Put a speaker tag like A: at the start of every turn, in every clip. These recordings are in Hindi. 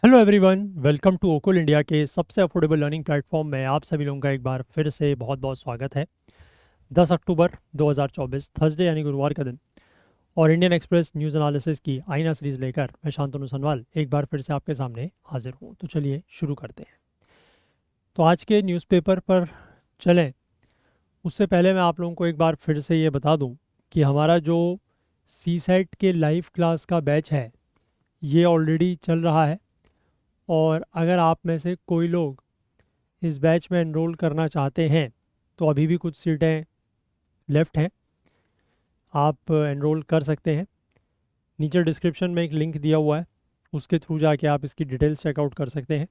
A: हेलो एवरीवन, वेलकम टू ओकुल इंडिया के सबसे अफोर्डेबल लर्निंग प्लेटफॉर्म में आप सभी लोगों का एक बार फिर से बहुत बहुत स्वागत है। 10 अक्टूबर 2024 थर्सडे यानी गुरुवार का दिन और इंडियन एक्सप्रेस न्यूज़ एनालिसिस की आईना सीरीज़ लेकर मैं शांतनु सनवाल एक बार फिर से आपके सामने हाजिर हूँ। तो चलिए शुरू करते हैं। तो आज के न्यूज़पेपर पर चलें उससे पहले मैं आप लोगों को एक बार फिर से ये बता दूँ कि हमारा जो सी सेट के लाइव क्लास का बैच है ये ऑलरेडी चल रहा है। और अगर आप में से कोई लोग इस बैच में एनरोल करना चाहते हैं तो अभी भी कुछ सीटें लेफ़्ट हैं, आप एनरोल कर सकते हैं। नीचे डिस्क्रिप्शन में एक लिंक दिया हुआ है, उसके थ्रू जाके आप इसकी डिटेल्स चेकआउट कर सकते हैं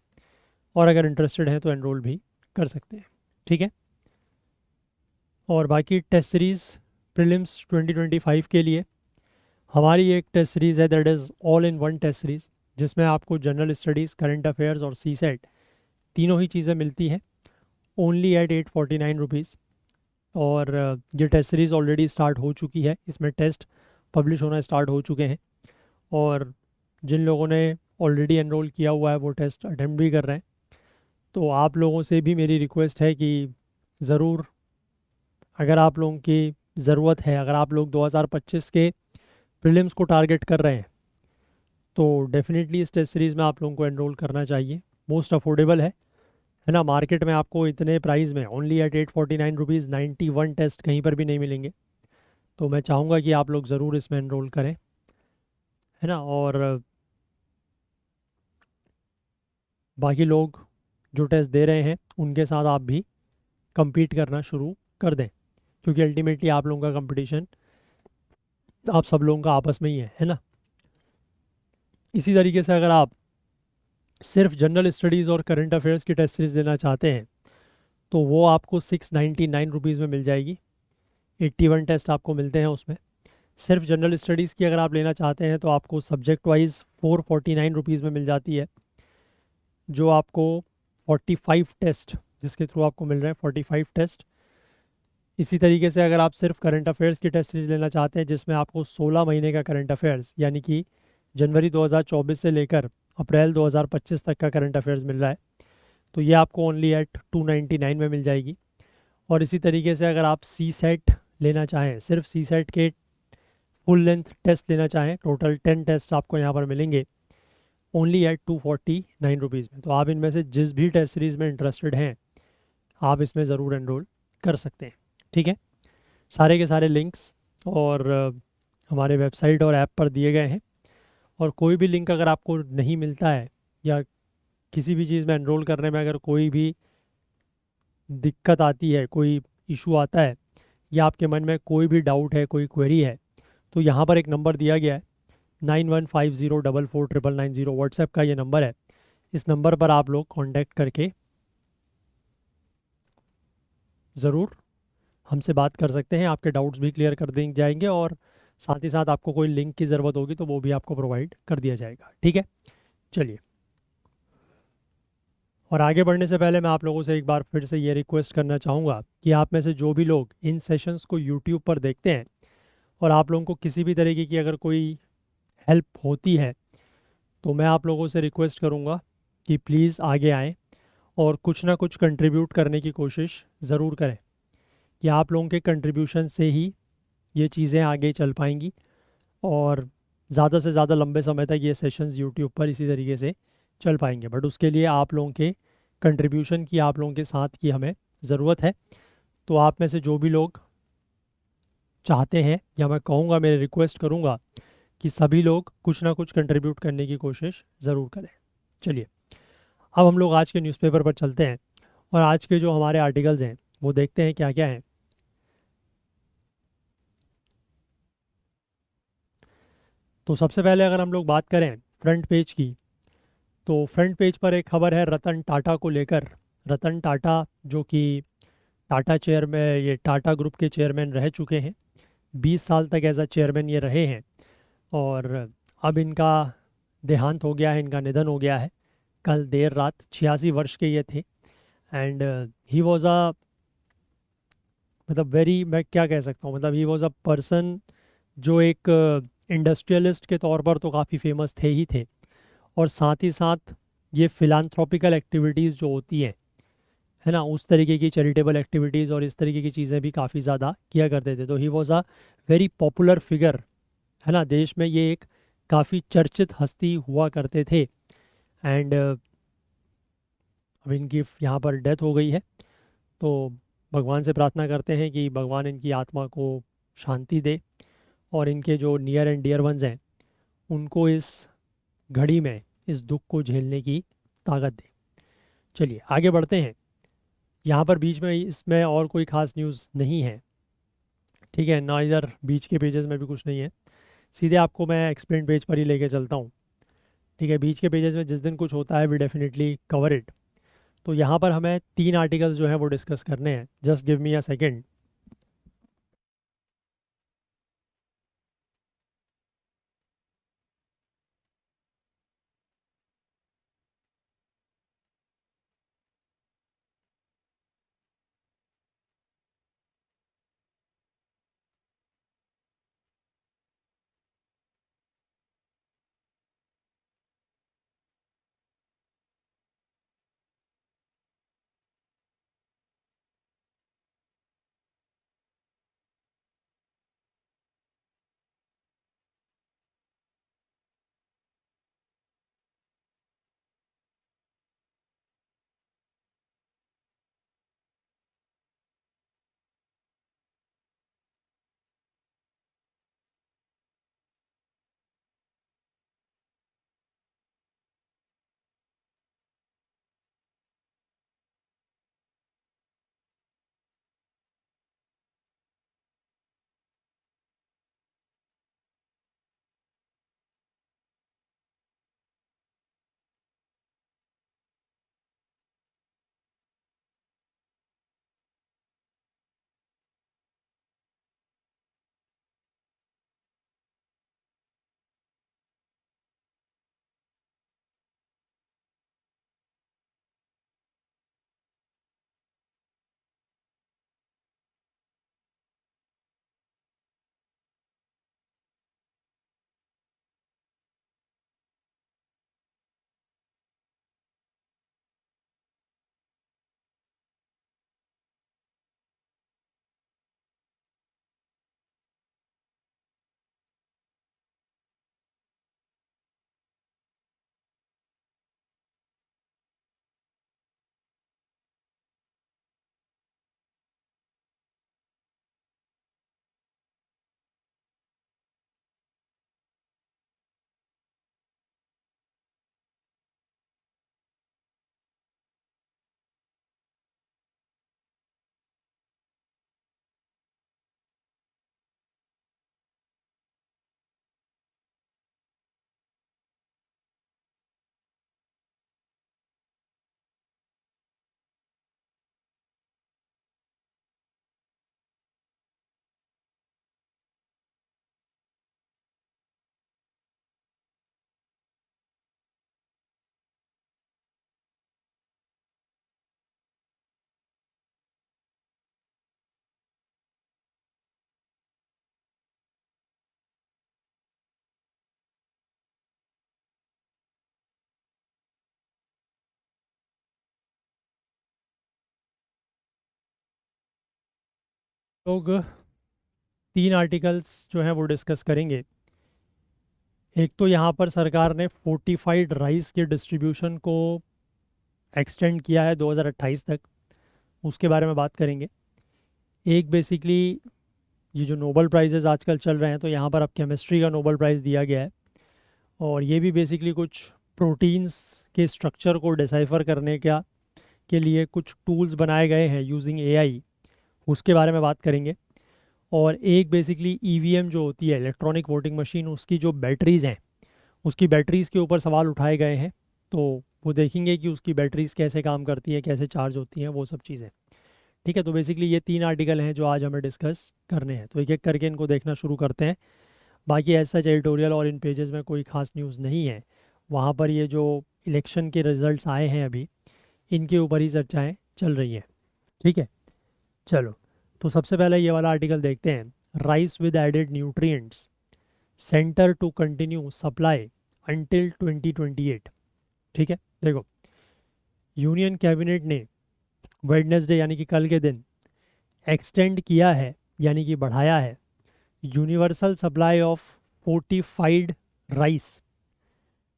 A: और अगर इंटरेस्टेड हैं तो एनरोल भी कर सकते हैं। ठीक है। और बाकी टेस्ट सीरीज़ प्रीलिम्स 2025 के लिए हमारी एक टेस्ट सीरीज़ है, that is all in one test series, जिसमें आपको जनरल स्टडीज़, करंट अफेयर्स और सी सेट तीनों ही चीज़ें मिलती हैं ओनली एट 849 रुपीज़। और ये टेस्ट सीरीज़ ऑलरेडी स्टार्ट हो चुकी है, इसमें टेस्ट पब्लिश होना स्टार्ट हो चुके हैं और जिन लोगों ने ऑलरेडी एनरोल किया हुआ है वो टेस्ट अटेम्प्ट भी कर रहे हैं। तो आप लोगों से भी मेरी रिक्वेस्ट है कि ज़रूर, अगर आप लोगों की ज़रूरत है, अगर आप लोग 2025 के प्रीलिम्स को टारगेट कर रहे हैं तो डेफिनेटली इस टेस्ट सीरीज़ में आप लोगों को एनरोल करना चाहिए। मोस्ट अफोर्डेबल है ना। मार्केट में आपको इतने प्राइस में ओनली एट 849 रुपीज़ 91 टेस्ट कहीं पर भी नहीं मिलेंगे। तो मैं चाहूँगा कि आप लोग ज़रूर इसमें एनरोल करें, है ना। और बाकी लोग जो टेस्ट दे रहे हैं उनके साथ आप भी compete करना शुरू कर दें, क्योंकि अल्टीमेटली आप लोगों का कंपटीशन आप सब लोगों का आपस में ही है ना। इसी तरीके से अगर आप सिर्फ जनरल स्टडीज़ और करंट अफेयर्स की टेस्ट सीरीज देना चाहते हैं तो वो आपको 699 रुपीज़ में मिल जाएगी। 81 टेस्ट आपको मिलते हैं उसमें। सिर्फ जनरल स्टडीज़ की अगर आप लेना चाहते हैं तो आपको सब्जेक्ट वाइज 449 रुपीज़ में मिल जाती है, जो आपको 45 टेस्ट, जिसके थ्रू आपको मिल रहे हैं 45 टेस्ट। इसी तरीके से अगर आप सिर्फ करंट अफेयर्स की टेस्ट सीरीज लेना चाहते हैं जिसमें आपको 16 महीने का करंट अफेयर्स यानी कि जनवरी 2024 से लेकर अप्रैल 2025 तक का करंट अफेयर्स मिल रहा है, तो ये आपको ओनली एट 299 में मिल जाएगी। और इसी तरीके से अगर आप सी सेट लेना चाहें, सिर्फ सी सेट के फुल लेंथ टेस्ट लेना चाहें, टोटल 10 टेस्ट आपको यहाँ पर मिलेंगे ओनली एट 249 रुपीज़ में। तो आप इनमें से जिस भी टेस्ट सीरीज़ में इंटरेस्टेड हैं आप इसमें ज़रूर एनरोल कर सकते हैं। ठीक है। सारे के सारे लिंक्स और हमारे वेबसाइट और ऐप पर दिए गए हैं। और कोई भी लिंक अगर आपको नहीं मिलता है या किसी भी चीज़ में एनरोल करने में अगर कोई भी दिक्कत आती है, कोई इशू आता है या आपके मन में कोई भी डाउट है, कोई क्वेरी है, तो यहाँ पर एक नंबर दिया गया है 9150449990, व्हाट्सएप का ये नंबर है। इस नंबर पर आप लोग कांटेक्ट करके ज़रूर हमसे बात कर सकते हैं, आपके डाउट्स भी क्लियर कर दिए जाएंगे और साथ ही साथ आपको कोई लिंक की ज़रूरत होगी तो वो भी आपको प्रोवाइड कर दिया जाएगा। ठीक है। चलिए, और आगे बढ़ने से पहले मैं आप लोगों से एक बार फिर से ये रिक्वेस्ट करना चाहूँगा कि आप में से जो भी लोग इन सेशंस को यूट्यूब पर देखते हैं और आप लोगों को किसी भी तरीके की अगर कोई हेल्प होती है तो मैं आप लोगों से रिक्वेस्ट करूँगा कि प्लीज़ आगे आएँ और कुछ ना कुछ कंट्रीब्यूट करने की कोशिश ज़रूर करें, कि आप लोगों के कंट्रीब्यूशन से ही ये चीज़ें आगे चल पाएंगी और ज़्यादा से ज़्यादा लंबे समय तक ये सेशंस यूट्यूब पर इसी तरीके से चल पाएंगे। बट उसके लिए आप लोगों के कंट्रीब्यूशन की, आप लोगों के साथ की हमें ज़रूरत है। तो आप में से जो भी लोग चाहते हैं, या मैं कहूँगा, मेरे रिक्वेस्ट करूँगा कि सभी लोग कुछ ना कुछ कंट्रीब्यूट करने की कोशिश ज़रूर करें। चलिए, अब हम लोग आज के न्यूज़पेपर पर चलते हैं और आज के जो हमारे आर्टिकल्स हैं वो देखते हैं क्या क्या हैं। तो सबसे पहले अगर हम लोग बात करें फ्रंट पेज की, तो फ्रंट पेज पर एक खबर है रतन टाटा को लेकर। रतन टाटा जो कि टाटा चेयर में, ये टाटा ग्रुप के चेयरमैन रह चुके हैं, 20 साल तक एज अ चेयरमैन ये रहे हैं और अब इनका देहांत हो गया है, इनका निधन हो गया है कल देर रात। 86 वर्ष के ये थे एंड ही वॉज अ, मतलब वेरी, मैं क्या कह सकता हूँ, मतलब ही वॉज अ पर्सन जो एक इंडस्ट्रियलिस्ट के तौर पर तो काफ़ी फेमस थे ही थे, और साथ ही साथ ये फिलांथ्रोपिकल एक्टिविटीज़ जो होती हैं, है ना, उस तरीके की चैरिटेबल एक्टिविटीज़ और इस तरीके की चीज़ें भी काफ़ी ज़्यादा किया करते थे। तो he was a very popular figure, है ना, देश में ये एक काफ़ी चर्चित हस्ती हुआ करते थे। एंड अब इनकी यहाँ पर डेथ हो गई है, तो भगवान से प्रार्थना करते हैं कि भगवान इनकी आत्मा को शांति दे और इनके जो नियर एंड डियर वंस हैं उनको इस घड़ी में इस दुख को झेलने की ताकत दे। चलिए आगे बढ़ते हैं। यहाँ पर बीच में इसमें और कोई ख़ास न्यूज़ नहीं है, ठीक है ना, इधर बीच के पेजेस में भी कुछ नहीं है। सीधे आपको मैं एक्सप्लेन पेज पर ही लेके चलता हूँ, ठीक है। बीच के पेजेस में जिस दिन कुछ होता है वी डेफिनेटली कवर इट। तो यहाँ पर हमें 3 आर्टिकल्स जो हैं वो डिस्कस करने हैं। Just give me a second. लोग 3 आर्टिकल्स जो हैं वो डिस्कस करेंगे। एक तो यहाँ पर सरकार ने फोर्टिफाइड राइस के डिस्ट्रीब्यूशन को एक्सटेंड किया है 2028 तक, उसके बारे में बात करेंगे। एक बेसिकली ये जो नोबल प्राइजेज आजकल चल रहे हैं, तो यहाँ पर अब केमिस्ट्री का नोबल प्राइज़ दिया गया है और ये भी बेसिकली कुछ प्रोटीन्स के स्ट्रक्चर को डिसाइफर करने का के लिए कुछ टूल्स बनाए गए हैं यूजिंग एआई, उसके बारे में बात करेंगे। और एक बेसिकली ईवीएम जो होती है इलेक्ट्रॉनिक वोटिंग मशीन, उसकी जो बैटरीज़ हैं उसकी बैटरीज़ के ऊपर सवाल उठाए गए हैं, तो वो देखेंगे कि उसकी बैटरीज़ कैसे काम करती हैं, कैसे चार्ज होती हैं, वो सब चीज़ें। ठीक है, तो बेसिकली ये 3 आर्टिकल हैं जो आज हमें डिस्कस करने हैं, तो एक एक करके इनको देखना शुरू करते हैं। बाकी ऐसा एडिटोरियल और इन पेजेस में कोई ख़ास न्यूज़ नहीं है। वहाँ पर ये जो इलेक्शन के रिज़ल्ट्स आए हैं अभी, इनके ऊपर ही चर्चाएँ चल रही हैं। ठीक है, चलो, तो सबसे पहले ये वाला आर्टिकल देखते हैं। Rice with added nutrients, centre to continue supply until 2028। ठीक है, देखो यूनियन कैबिनेट ने वेडनेसडे यानी कि कल के दिन एक्सटेंड किया है यानी कि बढ़ाया है universal supply of fortified rice.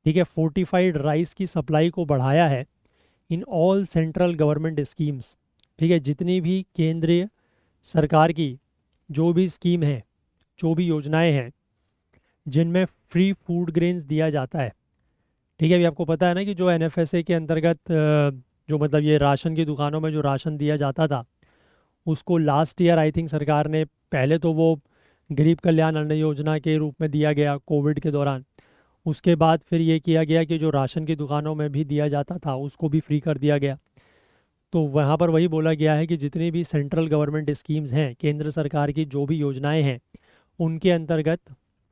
A: ठीक है, फोर्टिफाइड राइस की सप्लाई को बढ़ाया है in all central government schemes. ठीक है, जितनी भी केंद्रीय सरकार की जो भी स्कीम है, जो भी योजनाएं हैं जिनमें फ्री फूड ग्रेन्स दिया जाता है। ठीक है, अभी आपको पता है ना कि जो एनएफएसए के अंतर्गत जो मतलब ये राशन की दुकानों में जो राशन दिया जाता था उसको लास्ट ईयर आई थिंक सरकार ने, पहले तो वो गरीब कल्याण अन्न योजना के रूप में दिया गया कोविड के दौरान, उसके बाद फिर ये किया गया कि जो राशन की दुकानों में भी दिया जाता था उसको भी फ्री कर दिया गया। तो वहाँ पर वही बोला गया है कि जितनी भी सेंट्रल गवर्नमेंट स्कीम्स हैं, केंद्र सरकार की जो भी योजनाएं हैं, उनके अंतर्गत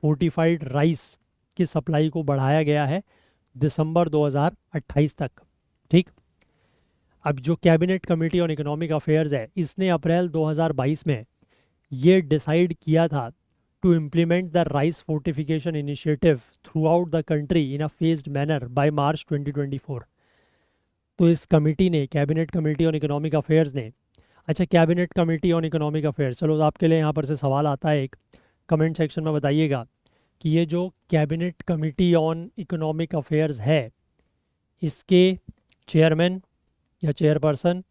A: फोर्टिफाइड राइस की सप्लाई को बढ़ाया गया है दिसंबर 2028 तक। ठीक, अब जो cabinet committee on economic affairs है, इसने अप्रैल 2022 में ये डिसाइड किया था to implement the rice fortification initiative throughout the country in a phased manner by March 2024। तो इस कमेटी ने, cabinet committee on economic affairs ने, अच्छा cabinet committee on economic affairs, चलो आपके लिए यहाँ पर से सवाल आता है एक, कमेंट सेक्शन में बताइएगा कि ये जो cabinet committee on economic affairs है इसके चेयरमैन या चेयरपर्सन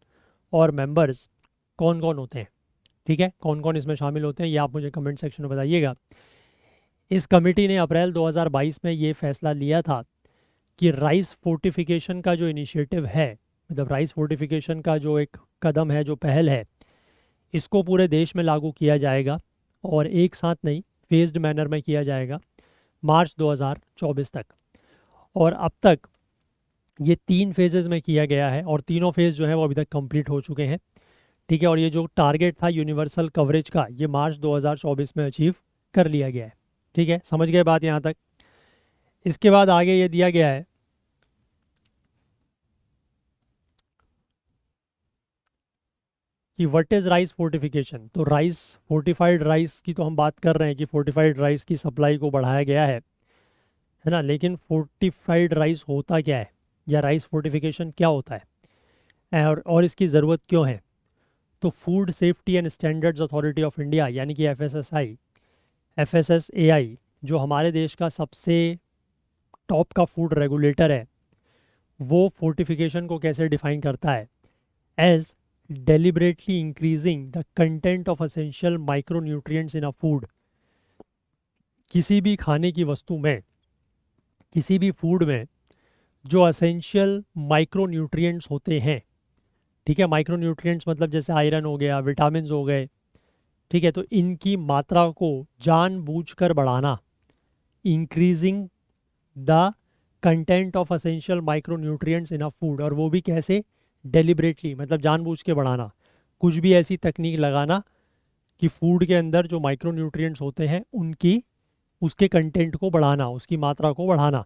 A: और मेंबर्स कौन कौन होते हैं। ठीक है, कौन कौन इसमें शामिल होते हैं ये आप मुझे कमेंट सेक्शन में बताइएगा। इस कमेटी ने अप्रैल 2022 में ये फैसला लिया था कि राइस फोर्टिफिकेशन का जो इनिशिएटिव है, मतलब राइस फोर्टिफिकेशन का जो एक कदम है, जो पहल है, इसको पूरे देश में लागू किया जाएगा और एक साथ नहीं, फेज्ड मैनर में किया जाएगा मार्च 2024 तक। और अब तक ये 3 फेजेस में किया गया है और तीनों फेज जो है वो अभी तक कंप्लीट हो चुके हैं। ठीक है, और ये जो टारगेट था यूनिवर्सल कवरेज का, ये मार्च 2024 में अचीव कर लिया गया है। ठीक है, समझ गए बात यहाँ तक। इसके बाद आगे ये दिया गया है कि व्हाट इज़ राइस फोर्टिफिकेशन। तो राइस, फोर्टिफाइड राइस की तो हम बात कर रहे हैं कि फोर्टिफाइड राइस की सप्लाई को बढ़ाया गया है ना, लेकिन फोर्टिफाइड राइस होता क्या है या राइस फोर्टिफिकेशन क्या होता है और इसकी ज़रूरत क्यों है। तो food safety and standards authority of India यानी कि FSSAI, जो हमारे देश का सबसे टॉप का फूड रेगुलेटर है, वो फोर्टिफिकेशन को कैसे डिफाइन करता है, as deliberately increasing the content of essential micronutrients in a food। किसी भी खाने की वस्तु में, किसी भी फूड में जो असेंशियल माइक्रोन्यूट्रिएंट्स होते हैं, ठीक है, माइक्रोन्यूट्रिएंट्स मतलब जैसे आयरन हो गया, विटामिन्स हो गए, ठीक है, तो इनकी मात्रा को जानबूझकर बढ़ाना, increasing the content of essential micronutrients in a food, और वो भी कैसे, डेलिबरेटली, मतलब जानबूझ के बढ़ाना, कुछ भी ऐसी तकनीक लगाना कि फूड के अंदर जो माइक्रोन्यूट्रिएंट्स होते हैं उनकी, उसके कंटेंट को बढ़ाना, उसकी मात्रा को बढ़ाना,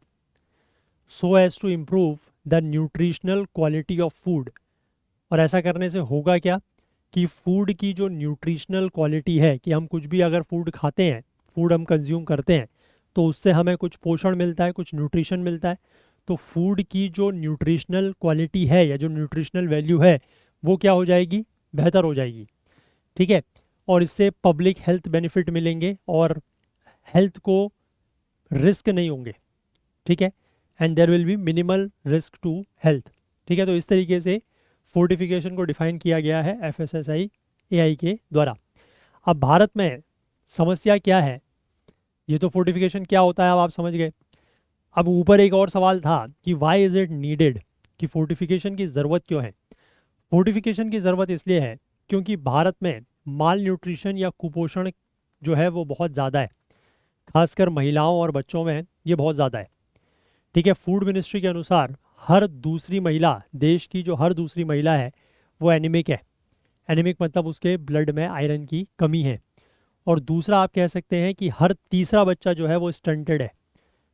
A: so as to improve the nutritional quality of food. और ऐसा करने से होगा क्या कि फूड की जो न्यूट्रिशनल क्वालिटी है, कि हम कुछ भी अगर फूड खाते हैं, फूड हम कंज्यूम करते हैं, तो उससे हमें कुछ पोषण मिलता है, कुछ न्यूट्रिशन मिलता है। तो फूड की जो न्यूट्रिशनल क्वालिटी है या जो न्यूट्रिशनल वैल्यू है वो क्या हो जाएगी, बेहतर हो जाएगी। ठीक है, और इससे पब्लिक हेल्थ बेनिफिट मिलेंगे और हेल्थ को रिस्क नहीं होंगे। ठीक है, and there will be minimal risk to health. ठीक है, तो इस तरीके से फोर्टिफिकेशन को डिफाइन किया गया है FSSAI के द्वारा। अब भारत में समस्या क्या है, ये तो फोर्टिफिकेशन क्या होता है अब आप समझ गए। अब ऊपर एक और सवाल था कि वाई इज़ इट नीडेड, कि फोर्टिफिकेशन की ज़रूरत क्यों है। फोर्टिफिकेशन की ज़रूरत इसलिए है क्योंकि भारत में माल न्यूट्रिशन या कुपोषण जो है वो बहुत ज़्यादा है, खासकर महिलाओं और बच्चों में ये बहुत ज़्यादा है। ठीक है, फूड मिनिस्ट्री के अनुसार हर दूसरी महिला, देश की जो हर दूसरी महिला है वो एनीमिक है। एनीमिक मतलब उसके ब्लड में आयरन की कमी है। और दूसरा आप कह सकते हैं कि हर तीसरा बच्चा जो है वो स्टंटेड है।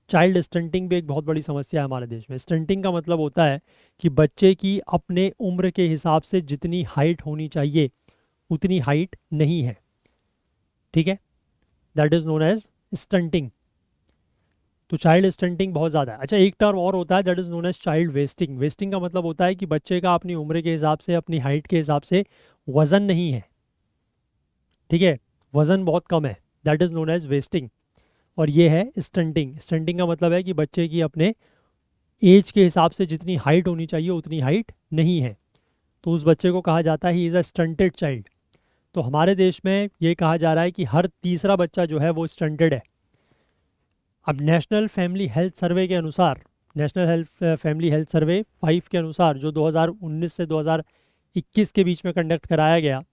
A: चाइल्ड स्टंटिंग भी एक बहुत बड़ी समस्या है हमारे देश में। स्टंटिंग का मतलब होता है कि बच्चे की अपने उम्र के हिसाब से जितनी हाइट होनी चाहिए उतनी हाइट नहीं है। ठीक है, that is known as stunting. तो चाइल्ड स्टंटिंग बहुत ज़्यादा है। अच्छा, एक टर्म और होता है that is known as child wasting. Wasting का मतलब होता है कि बच्चे का अपनी उम्र के हिसाब से, अपनी हाइट के हिसाब से वज़न नहीं है, ठीक है, वज़न बहुत कम है, that is known as wasting. और ये है स्टंटिंग। स्टंटिंग का मतलब है कि बच्चे की अपने एज के हिसाब से जितनी हाइट होनी चाहिए उतनी हाइट नहीं है, तो उस बच्चे को कहा जाता है he is a stunted child. तो हमारे देश में ये कहा जा रहा है कि हर तीसरा बच्चा जो है वो स्टंटेड है। अब नेशनल फैमिली हेल्थ सर्वे के अनुसार, national health family health survey 5 के अनुसार, जो 2019 से 2021 के बीच में कंडक्ट कराया गया,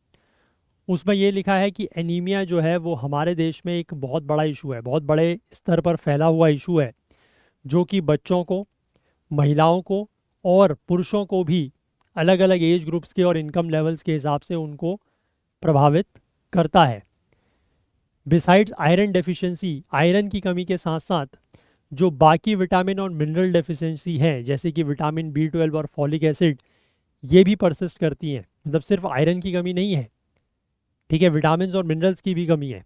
A: उसमें ये लिखा है कि एनीमिया जो है वो हमारे देश में एक बहुत बड़ा इशू है, बहुत बड़े स्तर पर फैला हुआ इशू है, जो कि बच्चों को, महिलाओं को और पुरुषों को भी अलग अलग एज ग्रुप्स के और इनकम लेवल्स के हिसाब से उनको प्रभावित करता है। बिसाइड्स आयरन डेफिशिएंसी, आयरन की कमी के साथ साथ जो बाकी विटामिन और मिनरल डेफिशिएंसी हैं, जैसे कि विटामिन B12 और फॉलिक एसिड, ये भी परसिस्ट करती हैं। मतलब सिर्फ आयरन की कमी नहीं है, ठीक है, विटामिन और मिनरल्स की भी कमी है,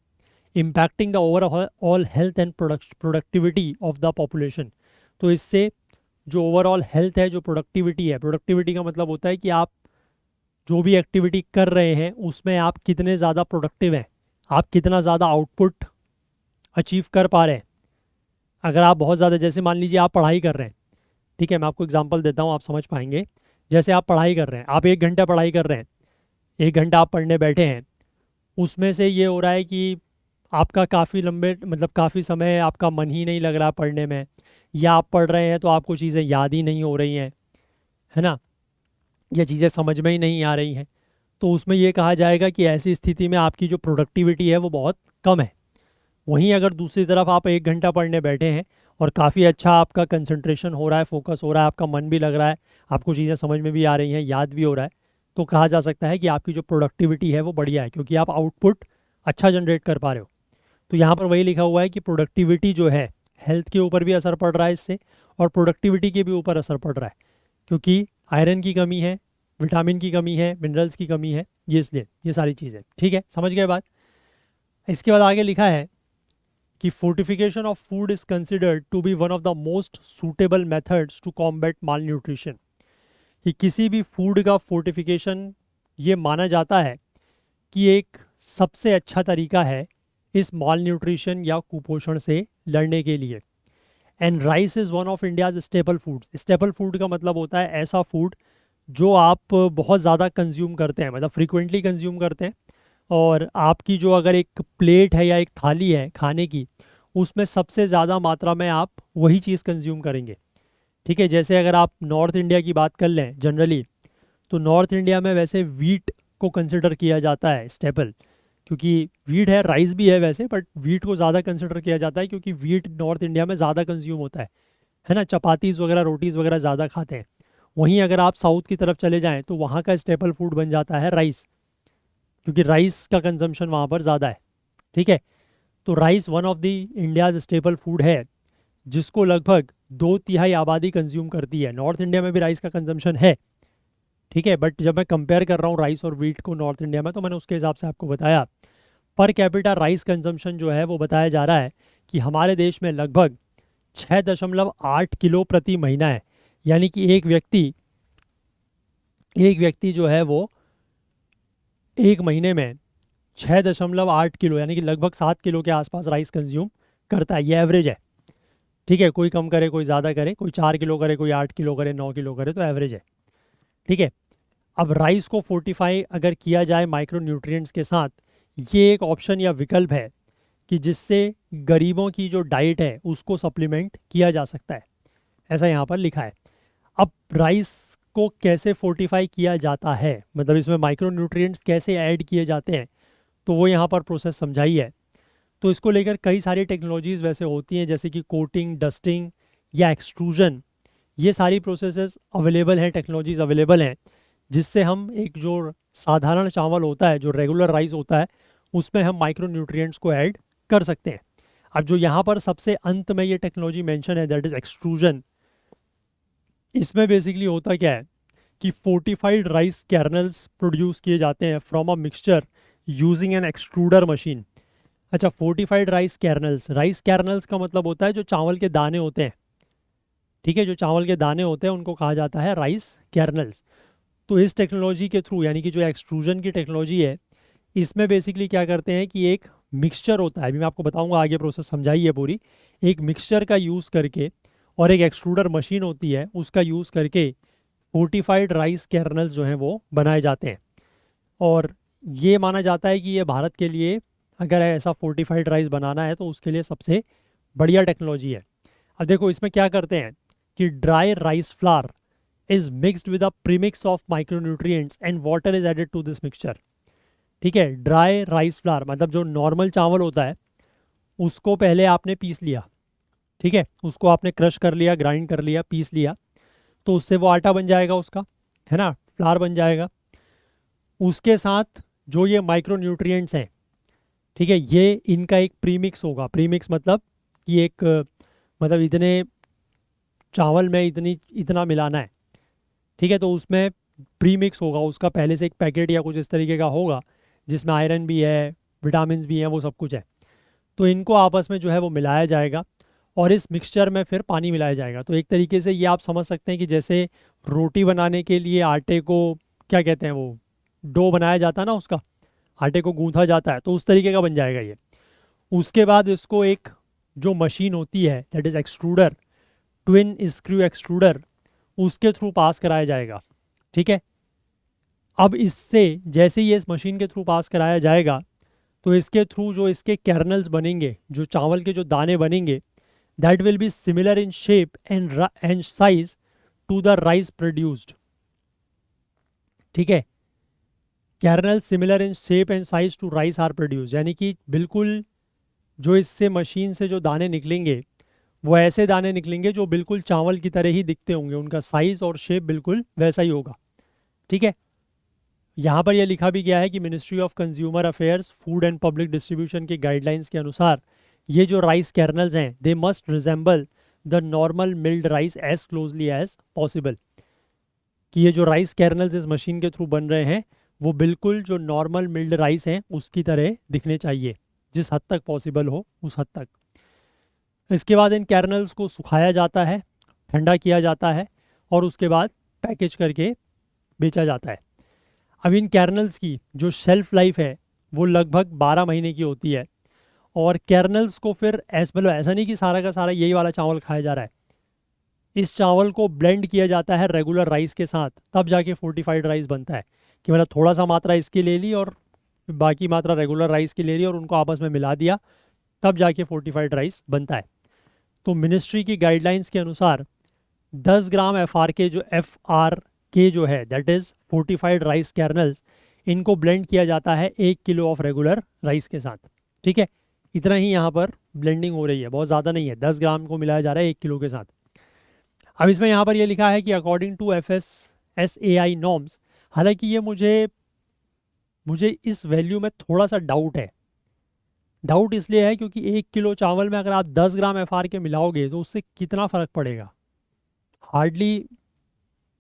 A: impacting the overall health and productivity of the population. तो इससे जो ओवरऑल हेल्थ है, जो प्रोडक्टिविटी है, प्रोडक्टिविटी का मतलब होता है कि आप जो भी एक्टिविटी कर रहे हैं उसमें आप कितने ज़्यादा प्रोडक्टिव हैं, आप कितना ज़्यादा आउटपुट अचीव कर पा रहे हैं। अगर आप बहुत ज़्यादा, जैसे मान लीजिए आप पढ़ाई कर रहे हैं, ठीक है, मैं आपको एग्जांपल देता हूँ, आप समझ पाएंगे। जैसे आप पढ़ाई कर रहे हैं, आप 1 घंटा पढ़ाई कर रहे हैं, 1 घंटा आप पढ़ने बैठे हैं, उसमें से ये हो रहा है कि आपका काफ़ी लंबे, मतलब काफ़ी समय आपका मन ही नहीं लग रहा पढ़ने में, या आप पढ़ रहे हैं तो आपको चीज़ें याद ही नहीं हो रही हैं, है ना, या चीज़ें समझ में ही नहीं आ रही हैं, तो उसमें ये कहा जाएगा कि ऐसी स्थिति में आपकी जो प्रोडक्टिविटी है वो बहुत कम है। वहीं अगर दूसरी तरफ आप 1 घंटा पढ़ने बैठे हैं और काफ़ी अच्छा आपका कंसंट्रेशन हो रहा है, फोकस हो रहा है, आपका मन भी लग रहा है, आपको चीज़ें समझ में भी आ रही हैं, याद भी हो रहा है, तो कहा जा सकता है कि आपकी जो प्रोडक्टिविटी है वो बढ़िया है, क्योंकि आप आउटपुट अच्छा जनरेट कर पा रहे हो। तो यहाँ पर वही लिखा हुआ है कि प्रोडक्टिविटी जो है, हेल्थ के ऊपर भी असर पड़ रहा है इससे, और प्रोडक्टिविटी के भी ऊपर असर पड़ रहा है, क्योंकि आयरन की कमी है, विटामिन की कमी है, मिनरल्स की कमी है, ये इसलिए ये सारी चीज़ें, ठीक है, समझ गए बात। इसके बाद आगे लिखा है कि fortification of food is considered to be one of the most suitable methods to combat malnutrition. कि किसी भी फूड का फोर्टिफिकेशन ये माना जाता है कि एक सबसे अच्छा तरीका है इस माल न्यूट्रिशन या कुपोषण से लड़ने के लिए। And rice is one of India's staple food. Staple food का मतलब होता है ऐसा फूड जो आप बहुत ज़्यादा कंज्यूम करते हैं, मतलब फ्रीक्वेंटली कंज्यूम करते हैं, और आपकी जो अगर एक प्लेट है या एक थाली है खाने की, उसमें सबसे ज़्यादा मात्रा में आप वही चीज़ कंज्यूम करेंगे, ठीक है। जैसे अगर आप नॉर्थ इंडिया की बात कर लें जनरली, तो नॉर्थ इंडिया में वैसे वीट को कंसिडर किया जाता है स्टेपल, क्योंकि वीट है, राइस भी है वैसे, बट वीट को ज़्यादा कंसिडर किया जाता है क्योंकि वीट नॉर्थ इंडिया में ज़्यादा कंज्यूम होता है ना, चपातीज़ वगैरह, रोटीज़ वगैरह ज़्यादा खाते हैं। वहीं अगर आप साउथ की तरफ चले जाएँ तो वहाँ का स्टेपल फूड बन जाता है राइस, क्योंकि राइस का कंजम्पशन वहाँ पर ज़्यादा है, ठीक है। तो rice one of the India's staple food है, जिसको लगभग 2/3 आबादी कंज्यूम करती है। नॉर्थ इंडिया में भी राइस का कंजम्पशन है, ठीक है, बट जब मैं कंपेयर कर रहा हूँ राइस और वीट को नॉर्थ इंडिया में, तो मैंने उसके हिसाब से आपको बताया। पर कैपिटा राइस कंजम्पशन जो है वो बताया जा रहा है कि हमारे देश में लगभग 6.8 किलो प्रति महीना है। यानी कि एक व्यक्ति जो है वो एक महीने में 6.8 किलो, यानी कि लगभग 7 किलो के आसपास राइस कंज्यूम करता है। ये एवरेज है, ठीक है, कोई कम करे, कोई ज़्यादा करे, कोई 4 किलो करे, कोई 8 किलो करे, 9 किलो करे, तो एवरेज है, ठीक है। अब राइस को फोर्टिफाई अगर किया जाए माइक्रो न्यूट्रिएंट्स के साथ, ये एक ऑप्शन या विकल्प है कि जिससे गरीबों की जो डाइट है उसको सप्लीमेंट किया जा सकता है, ऐसा यहाँ पर लिखा है। अब राइस को कैसे फोर्टिफाई किया जाता है, मतलब इसमें माइक्रो न्यूट्रिएंट्स कैसे ऐड किए जाते हैं, तो वो यहाँ पर प्रोसेस समझाई है। तो इसको लेकर कई सारी टेक्नोलॉजीज़ वैसे होती हैं, जैसे कि कोटिंग, डस्टिंग या एक्सट्रूजन, ये सारी प्रोसेसेस अवेलेबल हैं, टेक्नोलॉजीज़ अवेलेबल हैं, जिससे हम एक जो साधारण चावल होता है, जो रेगुलर राइस होता है, उसमें हम माइक्रो न्यूट्रिएंट्स को ऐड कर सकते हैं। अब जो यहाँ पर सबसे अंत में ये टेक्नोलॉजी मेंशन है, दैट इज़ एक्सट्रूजन। इसमें बेसिकली होता क्या है कि फोर्टिफाइड राइस कैरनल्स प्रोड्यूस किए जाते हैं from a mixture using an extruder machine. अच्छा, fortified rice kernels, rice kernels का मतलब होता है जो चावल के दाने होते हैं, ठीक है, जो चावल के दाने होते हैं उनको कहा जाता है राइस कैरनल्स। तो इस टेक्नोलॉजी के थ्रू, यानी कि जो एक्सट्रूजन की टेक्नोलॉजी है, इसमें बेसिकली क्या करते हैं कि एक मिक्सचर होता है, अभी मैं आपको बताऊंगा आगे प्रोसेस समझाइए पूरी, एक मिक्सचर का यूज़ करके और एक एक्सट्रूडर मशीन होती है उसका यूज़ करके फोर्टिफाइड राइस कैरनल्स जो हैं वो बनाए जाते हैं। और ये माना जाता है कि ये भारत के लिए, अगर ऐसा फोर्टिफाइड राइस बनाना है तो उसके लिए सबसे बढ़िया टेक्नोलॉजी है। अब देखो इसमें क्या करते हैं कि dry rice flour is mixed with a premix of micronutrients and water is added to this mixture. ठीक है, ड्राई राइस फ्लावर मतलब जो नॉर्मल चावल होता है उसको पहले आपने पीस लिया, ठीक है, उसको आपने क्रश कर लिया, ग्राइंड कर लिया, पीस लिया, तो उससे वो आटा बन जाएगा उसका, है ना, फ्लावर बन जाएगा। उसके साथ जो ये माइक्रो न्यूट्रिएंट्स हैं, ठीक है, ये इनका एक प्रीमिक्स होगा। प्रीमिक्स मतलब कि एक मतलब इतने चावल में इतनी इतना मिलाना है, ठीक है, तो उसमें प्रीमिक्स होगा उसका, पहले से एक पैकेट या कुछ इस तरीके का होगा जिसमें आयरन भी है, विटामिन भी हैं, वो सब कुछ है। तो इनको आपस में जो है वो मिलाया जाएगा और इस मिक्सचर में फिर पानी मिलाया जाएगा। तो एक तरीके से ये आप समझ सकते हैं कि जैसे रोटी बनाने के लिए आटे को क्या कहते हैं, वो डो बनाया जाता है ना, उसका आटे को गूंथा जाता है, तो उस तरीके का बन जाएगा ये। उसके बाद इसको एक जो मशीन होती है that is extruder, twin screw extruder, उसके थ्रू पास कराया जाएगा, ठीक है। अब इससे जैसे ही ये इस मशीन के थ्रू पास कराया जाएगा तो इसके थ्रू जो इसके कैरनल्स बनेंगे, जो चावल के जो दाने बनेंगे, that will be similar in shape and size to the rice produced, ठीक है। Kernel similar in shape and size to rice are produce, यानी कि बिल्कुल जो इससे मशीन से जो दाने निकलेंगे वो ऐसे दाने निकलेंगे जो बिल्कुल चावल की तरह ही दिखते होंगे, उनका साइज और शेप बिल्कुल वैसा ही होगा, ठीक है। यहाँ पर यह लिखा भी गया है कि Ministry of Consumer Affairs, Food and Public Distribution की गाइडलाइंस के अनुसार ये जो राइस कैरनल्स हैं they must resemble the normal milled rice as closely as possible, कि ये जो राइस कैरनल्स इस मशीन के थ्रू बन रहे हैं वो बिल्कुल जो नॉर्मल मिल्ड राइस हैं उसकी तरह दिखने चाहिए, जिस हद तक पॉसिबल हो उस हद तक। इसके बाद इन कैरनल्स को सुखाया जाता है, ठंडा किया जाता है और उसके बाद पैकेज करके बेचा जाता है। अब इन कैरनल्स की जो शेल्फ लाइफ है वो लगभग 12 महीने की होती है। और कैरनल्स को फिर मतलब ऐसा नहीं कि सारा का सारा यही वाला चावल खाया जा रहा है, इस चावल को ब्लेंड किया जाता है रेगुलर राइस के साथ, तब जाके फोर्टिफाइड राइस बनता है। कि मतलब थोड़ा सा मात्रा इसकी ले ली और बाकी मात्रा रेगुलर राइस की ले ली और उनको आपस में मिला दिया, तब जाके फोर्टिफाइड राइस बनता है। तो मिनिस्ट्री की गाइडलाइंस के अनुसार 10 ग्राम FRK जो है दैट इज़ फोर्टिफाइड राइस कैरनल्स, इनको ब्लेंड किया जाता है 1 किलो ऑफ रेगुलर राइस के साथ, ठीक है। इतना ही यहाँ पर ब्लेंडिंग हो रही है, बहुत ज़्यादा नहीं है, 10 ग्राम को मिलाया जा रहा है 1 किलो के साथ। अब इसमें यहाँ पर ये लिखा है कि अकॉर्डिंग टू FSSAI नॉर्म्स, हालांकि ये मुझे मुझे इस वैल्यू में थोड़ा सा डाउट है। डाउट इसलिए है क्योंकि 1 किलो चावल में अगर आप 10 ग्राम FRK मिलाओगे तो उससे कितना फ़र्क पड़ेगा, हार्डली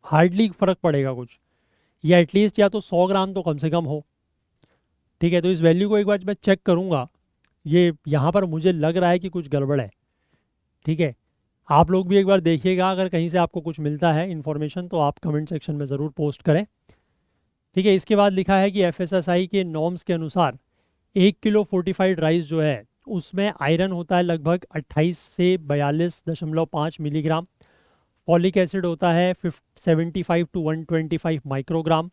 A: हार्डली फ़र्क पड़ेगा कुछ, या एटलीस्ट या तो 100 ग्राम तो कम से कम हो, ठीक है। तो इस वैल्यू को एक बार मैं चेक करूँगा, ये यहाँ पर मुझे लग रहा है कि कुछ गड़बड़ है, ठीक है। आप लोग भी एक बार देखिएगा, अगर कहीं से आपको कुछ मिलता है इन्फॉर्मेशन तो आप कमेंट सेक्शन में ज़रूर पोस्ट करें, ठीक है। इसके बाद लिखा है कि FSSAI के नॉर्म्स के अनुसार 1 किलो फोर्टिफाइड राइस जो है उसमें आयरन होता है लगभग 28 से 42.5 मिलीग्राम, फॉलिक एसिड होता है 75 टू 125 माइक्रोग्राम,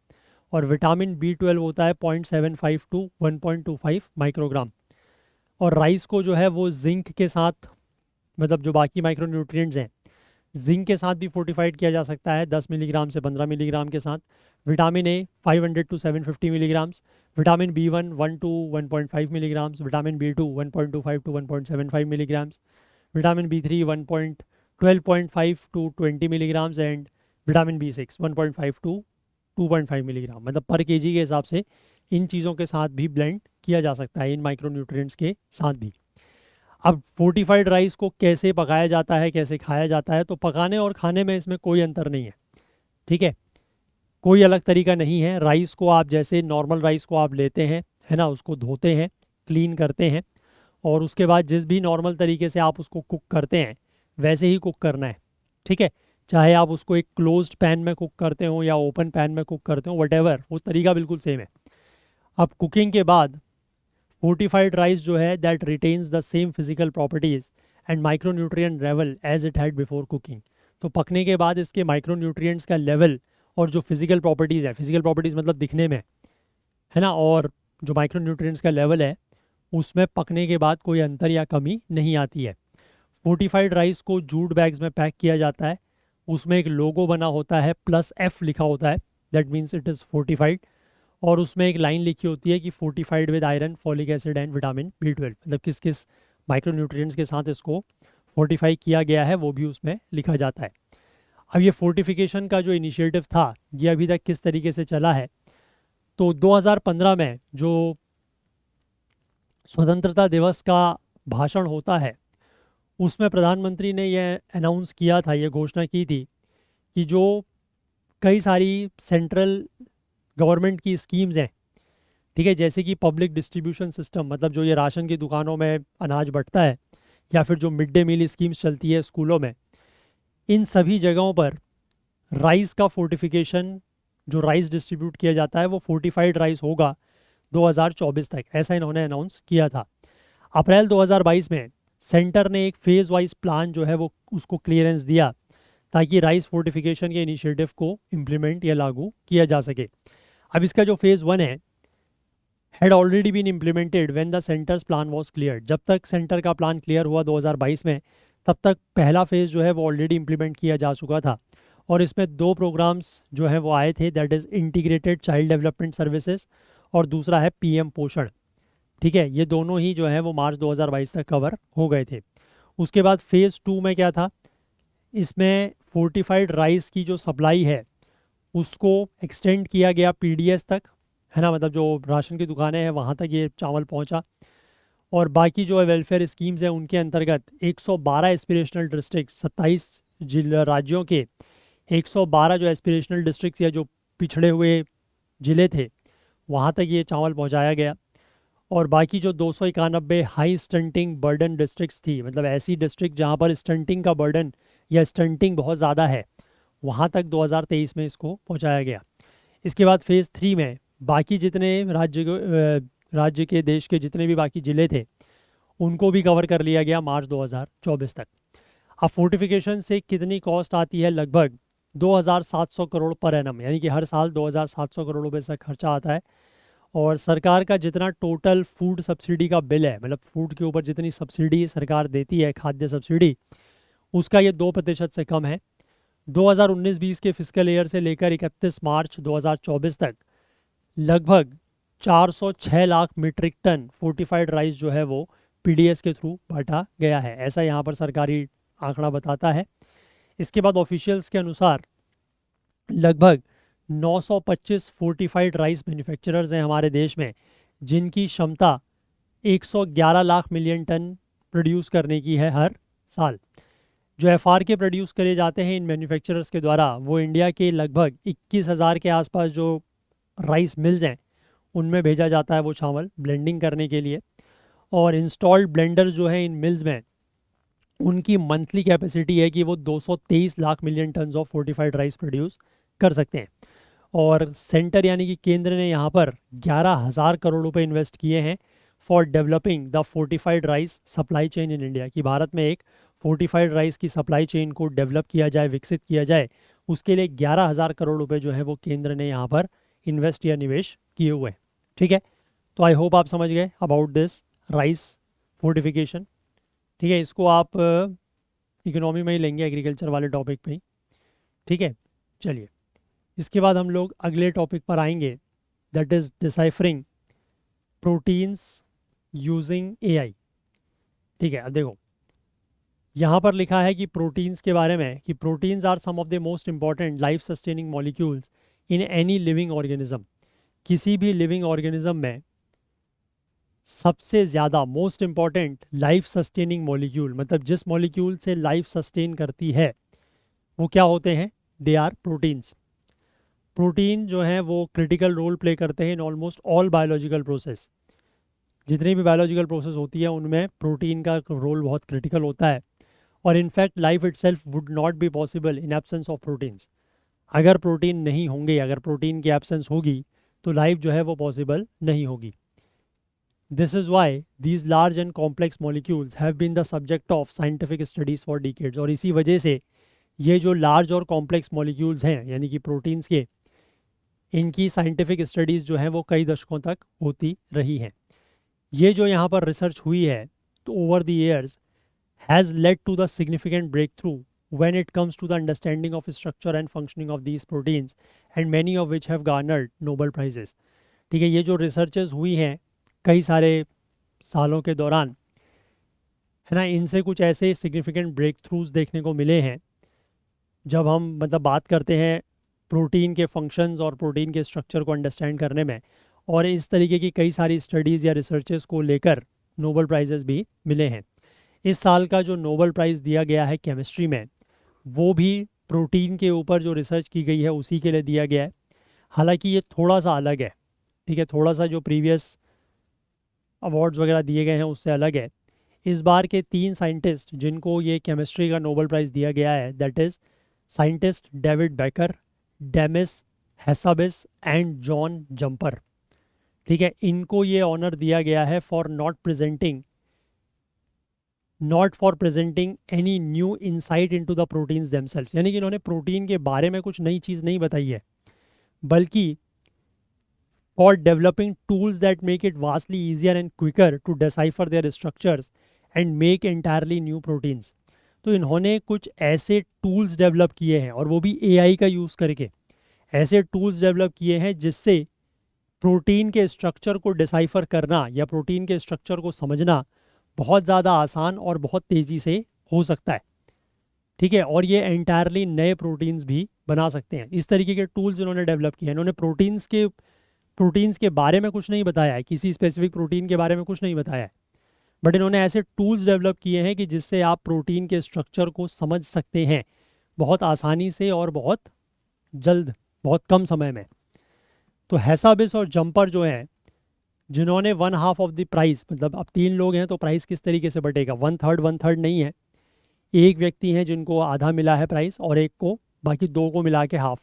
A: और विटामिन B12 होता है 0.75 टू 1.25 माइक्रोग्राम। और राइस को जो है वो जिंक के साथ, मतलब जो बाकी माइक्रो न्यूट्रिएंट्स हैं, जिंक के साथ भी फोर्टिफाइड किया जा सकता है 10 मिलीग्राम से 15 मिलीग्राम के साथ। Vitamin A 500 to 750 milligrams, vitamin B1 1 to 1.5 milligrams, vitamin B2 1.25 to 1.75 milligrams, vitamin B3 12.5 to 20 milligrams and vitamin B6 1.5 to 2.5 milligram. मतलब पर केजी के हिसाब से इन चीज़ों के साथ भी ब्लेंड किया जा सकता है, इन माइक्रो न्यूट्रिएंट्स के साथ भी। अब फोर्टिफाइड राइस को कैसे पकाया जाता है, कैसे खाया जाता है, तो पकाने और खाने में इसमें कोई अंतर नहीं है, ठीक है। कोई अलग तरीका नहीं है। राइस को आप जैसे नॉर्मल राइस को आप लेते हैं, है ना, उसको धोते हैं, क्लीन करते हैं, और उसके बाद जिस भी नॉर्मल तरीके से आप उसको कुक करते हैं वैसे ही कुक करना है, ठीक है। चाहे आप उसको एक क्लोज्ड पैन में कुक करते हो या ओपन पैन में कुक करते हो, वटेवर, वो तरीका बिल्कुल सेम है। अब कुकिंग के बाद फोर्टिफाइड राइस जो है that retains the same physical properties and micronutrient level as it had before cooking. तो पकने के बाद इसके माइक्रोन्यूट्रिएंट्स का लेवल और जो फिजिकल प्रॉपर्टीज़ है, फिजिकल प्रॉपर्टीज़ मतलब दिखने में, है ना, और जो माइक्रोन्यूट्रिएंट्स का लेवल है उसमें पकने के बाद कोई अंतर या कमी नहीं आती है। फोर्टिफाइड राइस को जूट बैग्स में पैक किया जाता है, उसमें एक लोगो बना होता है, +F लिखा होता है, that means it is fortified. और उसमें एक लाइन लिखी होती है कि fortified with iron, folic acid and vitamin B12, मतलब किस किस माइक्रोन्यूट्रिएंट्स के साथ इसको फोर्टिफाई किया गया है वो भी उसमें लिखा जाता है। अब ये फोर्टिफिकेशन का जो इनिशिएटिव था ये अभी तक किस तरीके से चला है, तो 2015 में जो स्वतंत्रता दिवस का भाषण होता है उसमें प्रधानमंत्री ने यह अनाउंस किया था, ये घोषणा की थी कि जो कई सारी सेंट्रल गवर्नमेंट की स्कीम्स हैं, ठीक है, जैसे कि पब्लिक डिस्ट्रीब्यूशन सिस्टम, मतलब जो ये राशन की दुकानों में अनाज बंटता है, या फिर जो मिड डे मील स्कीम्स चलती है स्कूलों में, इन सभी जगहों पर राइस का फोर्टिफिकेशन, जो राइस डिस्ट्रीब्यूट किया जाता है वो फोर्टिफाइड राइस होगा 2024 तक, ऐसा इन्होंने अनाउंस किया था। अप्रैल 2022 में सेंटर ने एक फेज़ वाइज प्लान जो है वो उसको क्लियरेंस दिया ताकि राइस फोर्टिफिकेशन के इनिशिएटिव को इम्प्लीमेंट या लागू किया जा सके। अब इसका जो फेज़ 1 है had already been implemented when the centre's plan was clear. जब तक सेंटर का प्लान क्लियर हुआ 2022 में, तब तक पहला फेज़ जो है वो ऑलरेडी इम्प्लीमेंट किया जा चुका था। और इसमें 2 प्रोग्राम्स जो हैं वो आए थे, that is integrated child development services और दूसरा है PM पोषण, ठीक है। ये दोनों ही जो है वो मार्च 2022 तक कवर हो गए थे। उसके बाद फेज़ 2 में क्या था, इसमें फोर्टिफाइड राइस की जो सप्लाई है उसको एक्सटेंड किया गया PDS तक, है ना, मतलब जो राशन की दुकानें हैं वहाँ तक ये चावल पहुँचा। और बाकी जो है वेलफेयर स्कीम्स हैं उनके अंतर्गत 112 एस्पिरेशनल डिस्ट्रिक्ट, 27 जिला राज्यों के 112 जो एस्पिरेशनल डिस्ट्रिक्ट्स या जो पिछड़े हुए ज़िले थे वहाँ तक ये चावल पहुँचाया गया। और बाकी जो 291 हाई स्टंटिंग बर्डन डिस्ट्रिक्ट्स थी, मतलब ऐसी डिस्ट्रिक्ट जहाँ पर स्टंटिंग का बर्डन या स्टंटिंग बहुत ज़्यादा है, वहाँ तक 2023 में इसको पहुँचाया गया। इसके बाद फेज़ 3 में बाकी जितने राज्य के देश के जितने भी बाकी ज़िले थे उनको भी कवर कर लिया गया मार्च 2024 तक। अब फोर्टिफिकेशन से कितनी कॉस्ट आती है, लगभग 2700 करोड़ पर एनम, यानी कि हर साल 2700 करोड़ रुपए से खर्चा आता है। और सरकार का जितना टोटल फूड सब्सिडी का बिल है, मतलब फूड के ऊपर जितनी सब्सिडी सरकार देती है, खाद्य सब्सिडी, उसका ये 2% से कम है। 2019-20 के फिस्कल ईयर से लेकर 31 मार्च 2024 तक लगभग 406 lakh metric ton fortified rice जो है वो PDS के थ्रू बांटा गया है, ऐसा यहाँ पर सरकारी आंकड़ा बताता है। इसके बाद ऑफिशियल्स के अनुसार लगभग 925 फोर्टिफाइड राइस मैन्युफैक्चरर्स हैं हमारे देश में, जिनकी क्षमता 111 लाख मिलियन टन प्रोड्यूस करने की है हर साल। जो FRK प्रोड्यूस करे जाते हैं इन मैन्युफैक्चरर्स के द्वारा, वो इंडिया के लगभग 21,000 के आसपास जो राइस मिल्स हैं उनमें भेजा जाता है वो चावल ब्लेंडिंग करने के लिए। और इंस्टॉल्ड ब्लेंडर जो है इन मिल्स में, उनकी मंथली कैपेसिटी है कि वो 223 lakh million tons of fortified rice produce कर सकते हैं। और सेंटर यानी कि केंद्र ने यहाँ पर 11,000 करोड़ रुपए इन्वेस्ट किए हैं for developing the fortified rice supply chain in India, कि भारत में एक फोर्टिफाइड राइस की सप्लाई चेन को डेवलप किया जाए, विकसित किया जाए। उसके लिए 11,000 करोड़ रुपए जो है वो केंद्र ने यहाँ पर इन्वेस्ट या निवेश किए हुए हैं, ठीक है। तो आई होप आप समझ गए अबाउट दिस राइस फोर्टिफिकेशन, ठीक है। इसको आप इकोनॉमी में ही लेंगे, एग्रीकल्चर वाले टॉपिक पे ही, ठीक है। चलिए, इसके बाद हम लोग अगले टॉपिक पर आएंगे, that is deciphering proteins using AI, ठीक है। अब देखो यहाँ पर लिखा है कि प्रोटीन्स के बारे में, कि proteins are some of the most important life sustaining molecules in any living organism. किसी भी लिविंग ऑर्गेनिज्म में सबसे ज़्यादा most important life sustaining molecule, मतलब जिस मॉलिक्यूल से लाइफ सस्टेन करती है, वो क्या होते हैं, दे आर प्रोटीन्स। प्रोटीन जो है वो क्रिटिकल रोल प्ले करते हैं in almost all biological process. जितनी भी बायोलॉजिकल प्रोसेस होती है उनमें प्रोटीन का रोल बहुत क्रिटिकल होता है। और in fact life itself would not be possible in absence of proteins. अगर प्रोटीन नहीं होंगे, अगर प्रोटीन की एब्सेंस होगी तो लाइफ जो है वो पॉसिबल नहीं होगी। This is why these large and complex molecules have been the subject of scientific studies for decades. और इसी वजह से ये जो लार्ज और कॉम्प्लेक्स मॉलिक्यूल्स हैं यानी कि प्रोटीन्स के, इनकी साइंटिफिक स्टडीज़ जो हैं वो कई दशकों तक होती रही हैं। ये जो यहाँ पर रिसर्च हुई है तो over the years has led to the significant breakthrough when it comes to the understanding of structure and functioning of these proteins, and many of which have garnered Nobel prizes। ठीक है, ये जो रिसर्चेस हुई हैं कई सारे सालों के दौरान, है ना, इनसे कुछ ऐसे सिग्निफिकेंट ब्रेक थ्रूज देखने को मिले हैं। जब हम मतलब बात करते हैं प्रोटीन के फंक्शंस और प्रोटीन के स्ट्रक्चर को अंडरस्टैंड करने में, और इस तरीके की कई सारी स्टडीज़ या रिसर्चेस को लेकर नोबल प्राइजेस भी मिले हैं। इस साल का जो नोबल प्राइज़ दिया गया है केमिस्ट्री में, वो भी प्रोटीन के ऊपर जो रिसर्च की गई है उसी के लिए दिया गया है। हालांकि ये थोड़ा सा अलग है, ठीक है, थोड़ा सा जो प्रीवियस अवार्ड्स वगैरह दिए गए हैं उससे अलग है। इस बार के 3 साइंटिस्ट जिनको ये केमिस्ट्री का नोबल प्राइज़ दिया गया है, that is scientist David Baker, Demis Hassabis and John Jumper. ठीक है, इनको ये ऑनर दिया गया है for not for presenting any new insight into the proteins themselves. यानी कि इन्होंने प्रोटीन के बारे में कुछ नई चीज़ नहीं बताई है, बल्कि for developing tools that make it vastly easier and quicker to decipher their structures and make entirely new proteins. तो इन्होंने कुछ ऐसे टूल्स डेवलप किए हैं, और वो भी एआई का यूज़ करके ऐसे टूल्स डेवलप किए हैं जिससे प्रोटीन के स्ट्रक्चर को डिसाइफर करना या प्रोटीन के स्ट्रक्चर को समझना बहुत ज़्यादा आसान और बहुत तेज़ी से हो सकता है। ठीक है, और ये एंटायरली नए प्रोटीन्स भी बना सकते हैं। इस तरीके के टूल्स इन्होंने डेवलप किए हैं। इन्होंने प्रोटीन्स के बारे में कुछ नहीं बताया है, किसी स्पेसिफिक प्रोटीन के बारे में कुछ नहीं बताया है, बट इन्होंने ऐसे टूल्स डेवलप किए हैं कि जिससे आप प्रोटीन के स्ट्रक्चर को समझ सकते हैं बहुत आसानी से और बहुत जल्द, बहुत कम समय में। तो हैसाबिस और जंपर जो हैं, जिन्होंने 1/2 ऑफ द प्राइज़, मतलब अब 3 लोग हैं तो प्राइस किस तरीके से बटेगा, 1/3 नहीं है। एक व्यक्ति हैं जिनको आधा मिला है प्राइस और एक को, बाकी 2 को मिला के हाफ।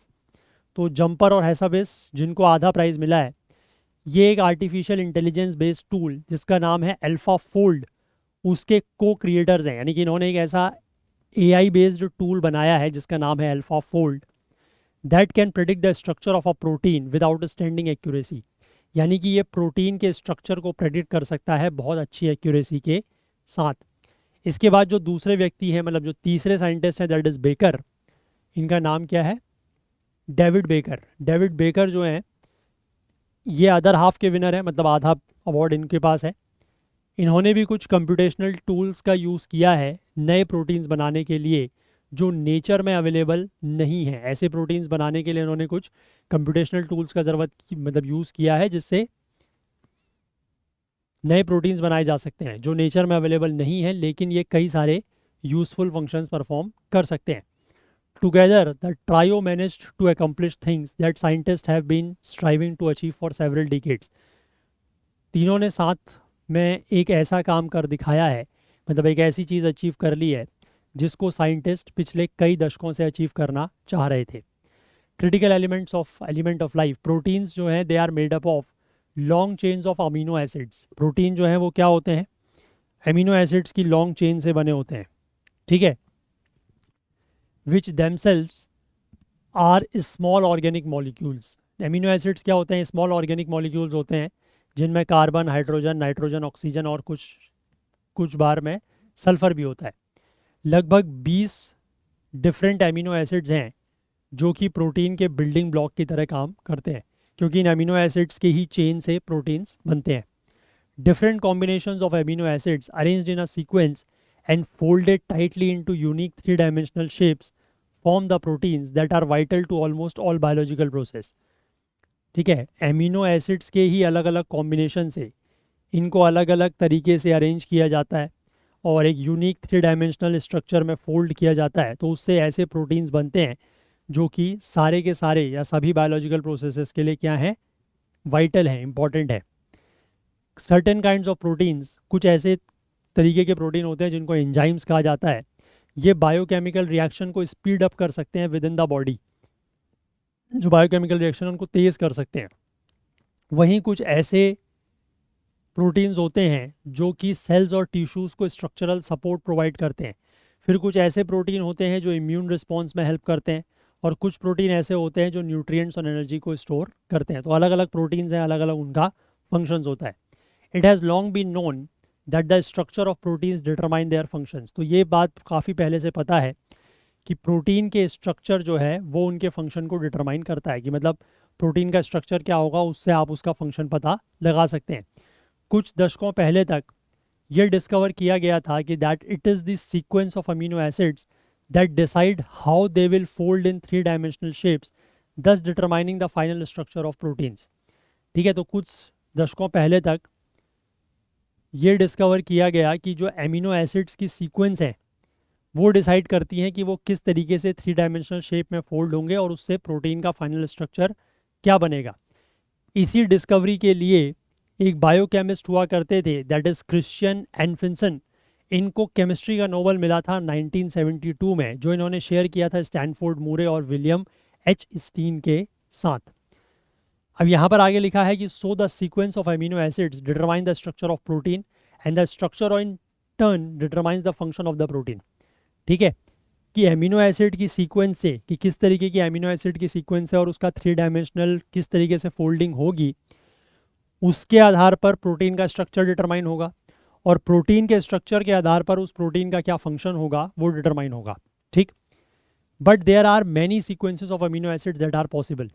A: तो जंपर और हैसाबिस जिनको आधा प्राइज़ मिला है, ये एक आर्टिफिशियल इंटेलिजेंस बेस्ड टूल जिसका नाम है अल्फा फोल्ड, उसके को क्रिएटर्स हैं। यानी कि इन्होंने एक ऐसा एआई बेस्ड टूल बनाया है जिसका नाम है alpha fold, that can predict the structure of a protein with outstanding accuracy. यानी कि ये प्रोटीन के स्ट्रक्चर को प्रेडिक्ट कर सकता है बहुत अच्छी एक्यूरेसी के साथ। इसके बाद जो दूसरे व्यक्ति हैं, मतलब जो तीसरे साइंटिस्ट हैं, दैट इज़ बेकर। इनका नाम क्या है, डेविड बेकर। डेविड बेकर जो हैं ये अदर हाफ के विनर है, मतलब आधा अवार्ड इनके पास है। इन्होंने भी कुछ कंप्यूटेशनल टूल्स का यूज़ किया है नए प्रोटीन्स बनाने के लिए जो नेचर में अवेलेबल नहीं है। ऐसे प्रोटीन्स बनाने के लिए इन्होंने कुछ कंप्यूटेशनल टूल्स का मतलब यूज़ किया है जिससे नए प्रोटीन्स बनाए जा सकते हैं जो नेचर में अवेलेबल नहीं है, लेकिन ये कई सारे यूजफुल फंक्शंस परफॉर्म कर सकते हैं। Together the trio managed to accomplish things that scientist have been striving to achieve for several decades. तीनों ने साथ में एक ऐसा काम कर दिखाया है, मतलब एक ऐसी चीज़ अचीव कर ली है जिसको साइंटिस्ट पिछले कई दशकों से अचीव करना चाह रहे थे। Critical element of life, proteins जो हैं they are made up of long chains of amino acids. Protein जो है वो क्या होते हैं, अमीनो एसिड्स की लॉन्ग चेन से बने होते हैं। ठीक है, which themselves are small organic molecules. Amino acids क्या होते हैं, स्मॉल ऑर्गेनिक मॉलिक्यूल्स होते हैं जिनमें कार्बन, हाइड्रोजन, नाइट्रोजन, ऑक्सीजन और कुछ बार में सल्फर भी होता है। लगभग 20 डिफरेंट अमीनो एसिड्स हैं जो कि प्रोटीन के बिल्डिंग ब्लॉक की तरह काम करते हैं, क्योंकि इन अमीनो एसिड्स के ही चेन से प्रोटीन्स बनते हैं। Different combinations of amino acids arranged in a sequence and folded tightly into unique 3-dimensional shapes form the proteins that are vital to almost all biological process. ठीक है, अमीनो एसिड्स के ही अलग अलग कॉम्बिनेशन से इनको अलग अलग तरीके से अरेंज किया जाता है और एक यूनिक 3-dimensional स्ट्रक्चर में फोल्ड किया जाता है, तो उससे ऐसे प्रोटीन्स बनते हैं जो कि सारे के सारे या सभी बायोलॉजिकल प्रोसेसेस के लिए क्या है, वाइटल है, इंपॉर्टेंट है। सर्टेन काइंड्स ऑफ प्रोटीन्स, कुछ ऐसे तरीके के प्रोटीन होते हैं जिनको एंजाइम्स कहा जाता है, ये बायोकेमिकल रिएक्शन को स्पीड अप कर सकते हैं विद इन द बॉडी, जो बायोकेमिकल रिएक्शन उनको तेज़ कर सकते हैं। वहीं कुछ ऐसे प्रोटीन्स होते हैं जो कि सेल्स और टिश्यूज़ को स्ट्रक्चरल सपोर्ट प्रोवाइड करते हैं। फिर कुछ ऐसे प्रोटीन होते हैं जो इम्यून रिस्पॉन्स में हेल्प करते हैं, और कुछ प्रोटीन ऐसे होते हैं जो न्यूट्रिएंट्स और एनर्जी को स्टोर करते हैं। तो अलग अलग प्रोटीन्स हैं, अलग अलग उनका फंक्शंस होता है। It has long been known that the structure of proteins determine their functions. तो ये बात काफ़ी पहले से पता है कि प्रोटीन के स्ट्रक्चर जो है वो उनके फंक्शन को डिटरमाइन करता है, कि मतलब प्रोटीन का स्ट्रक्चर क्या होगा उससे आप उसका फंक्शन पता लगा सकते हैं। कुछ दशकों पहले तक ये डिस्कवर किया गया था कि that it is the sequence of amino acids that decide how they will fold in 3 dimensional shapes, thus determining the final structure of proteins. ठीक है, तो कुछ दशकों पहले तक ये डिस्कवर किया गया कि जो एमिनो एसिड्स की सीक्वेंस है वो डिसाइड करती हैं कि वो किस तरीके से 3 डायमेंशनल शेप में फोल्ड होंगे और उससे प्रोटीन का फाइनल स्ट्रक्चर क्या बनेगा। इसी डिस्कवरी के लिए एक बायोकेमिस्ट हुआ करते थे, दैट इज़ क्रिश्चियन एनफिंसन। इनको केमिस्ट्री का नोबेल मिला था 1972 में, जो इन्होंने शेयर किया था स्टैनफोर्ड मूरे और विलियम एच स्टीन के साथ। अब यहाँ पर आगे लिखा है कि so the sequence of amino acids determine the structure of protein and the structure in turn determines the function of the protein. ठीक है, कि एमिनो एसिड की सीक्वेंस से, कि किस तरीके की एमिनो एसिड की सीक्वेंस है और उसका 3 डायमेंशनल किस तरीके से फोल्डिंग होगी, उसके आधार पर प्रोटीन का स्ट्रक्चर डिटरमाइन होगा, और प्रोटीन के स्ट्रक्चर के आधार पर उस प्रोटीन का क्या फंक्शन होगा वो डिटरमाइन होगा। ठीक, but there are many sequences of amino acids that are possible.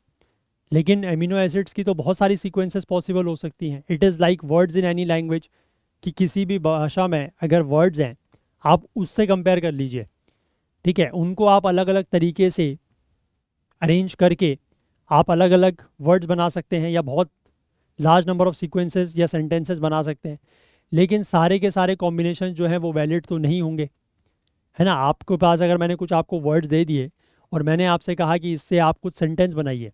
A: लेकिन एमिनो एसिड्स की तो बहुत सारी सीक्वेंसेस पॉसिबल हो सकती हैं। It is like words in any language, कि किसी भी भाषा में अगर वर्ड्स हैं आप उससे कंपेयर कर लीजिए। ठीक है, उनको आप अलग अलग तरीके से अरेंज करके आप अलग अलग वर्ड्स बना सकते हैं, या बहुत लार्ज नंबर ऑफ सीक्वेंसेस या सेंटेंसेस बना सकते हैं। लेकिन सारे के सारे कॉम्बिनेशन जो हैं वो वैलिड तो नहीं होंगे, है ना। आपके पास अगर मैंने कुछ आपको वर्ड्स दे दिए और मैंने आपसे कहा कि इससे आप कुछ सेंटेंस बनाइए,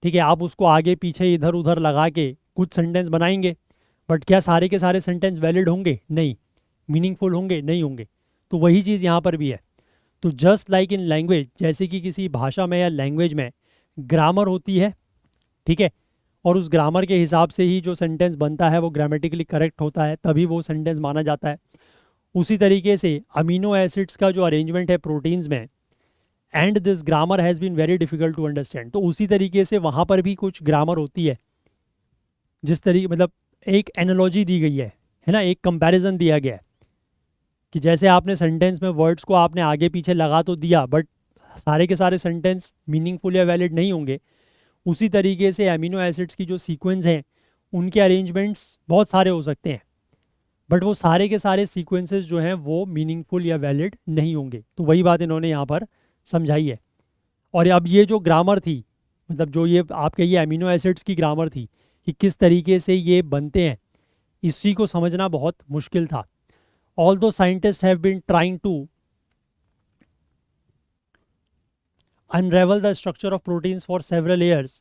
A: ठीक है, आप उसको आगे पीछे इधर उधर लगा के कुछ सेंटेंस बनाएंगे, बट क्या सारे के सारे सेंटेंस वैलिड होंगे? नहीं। मीनिंगफुल होंगे? नहीं होंगे। तो वही चीज़ यहाँ पर भी है। तो जस्ट लाइक इन लैंग्वेज, जैसे कि किसी भाषा में या लैंग्वेज में ग्रामर होती है, ठीक है, और उस ग्रामर के हिसाब से ही जो सेंटेंस बनता है वो ग्रामेटिकली करेक्ट होता है, तभी वो सेंटेंस माना जाता है। उसी तरीके से अमीनो एसिड्स का जो अरेंजमेंट है प्रोटीन्स में, and this grammar has been very difficult to understand. तो उसी तरीके से वहाँ पर भी कुछ ग्रामर होती है, जिस तरीके मतलब एक एनालॉजी दी गई है ना, एक कंपैरिजन दिया गया है कि जैसे आपने सेंटेंस में वर्ड्स को आपने आगे पीछे लगा तो दिया, बट सारे के सारे सेंटेंस मीनिंगफुल या वैलिड नहीं होंगे। उसी तरीके से एमिनो एसिड्स की जो सीक्वेंस हैं उनके अरेंजमेंट्स बहुत सारे हो सकते हैं, बट वो सारे के सारे सीक्वेंसेस जो हैं वो मीनिंगफुल या वैलिड नहीं होंगे। तो वही बात इन्होंने यहाँ पर समझाई है। और अब ये जो ग्रामर थी, मतलब जो ये आपके ये एमिनो एसिड्स की ग्रामर थी कि किस तरीके से ये बनते हैं, इसी को समझना बहुत मुश्किल था। Although scientists have been trying to unravel the structure of proteins for several years,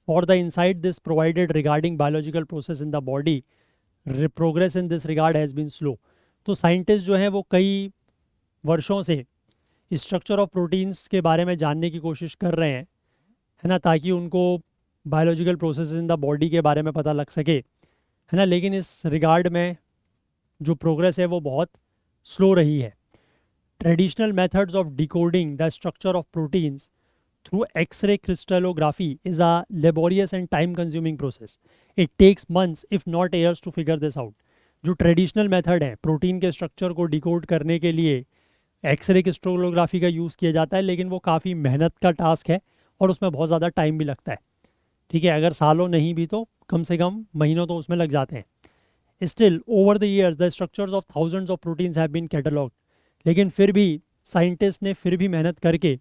A: for the insight this provided regarding biological process in the body, progress in this regard has been slow. तो साइंटिस्ट जो हैं वो कई वर्षों से स्ट्रक्चर ऑफ प्रोटीन्स के बारे में जानने की कोशिश कर रहे हैं, है ना, ताकि उनको biological process in the body के बारे में पता लग सके, है ना। लेकिन इस रिगार्ड में जो प्रोग्रेस है वो बहुत स्लो रही है। Traditional methods of decoding the structure of proteins through X-ray crystallography is a laborious and time consuming process. It takes months if not years to figure this out. जो ट्रेडिशनल मेथड है प्रोटीन के स्ट्रक्चर को डिकोड करने के लिए, एक्सरे क्रिस्टलोग्राफी का यूज़ किया जाता है, लेकिन वो काफ़ी मेहनत का टास्क है और उसमें बहुत ज़्यादा टाइम भी लगता है। ठीक है, अगर सालों नहीं भी तो कम से कम महीनों तो उसमें लग जाते हैं। Still, over the years, the structures of thousands of proteins have been catalogued. लेकिन फिर भी साइंटिस्ट ने फिर भी मेहनत करके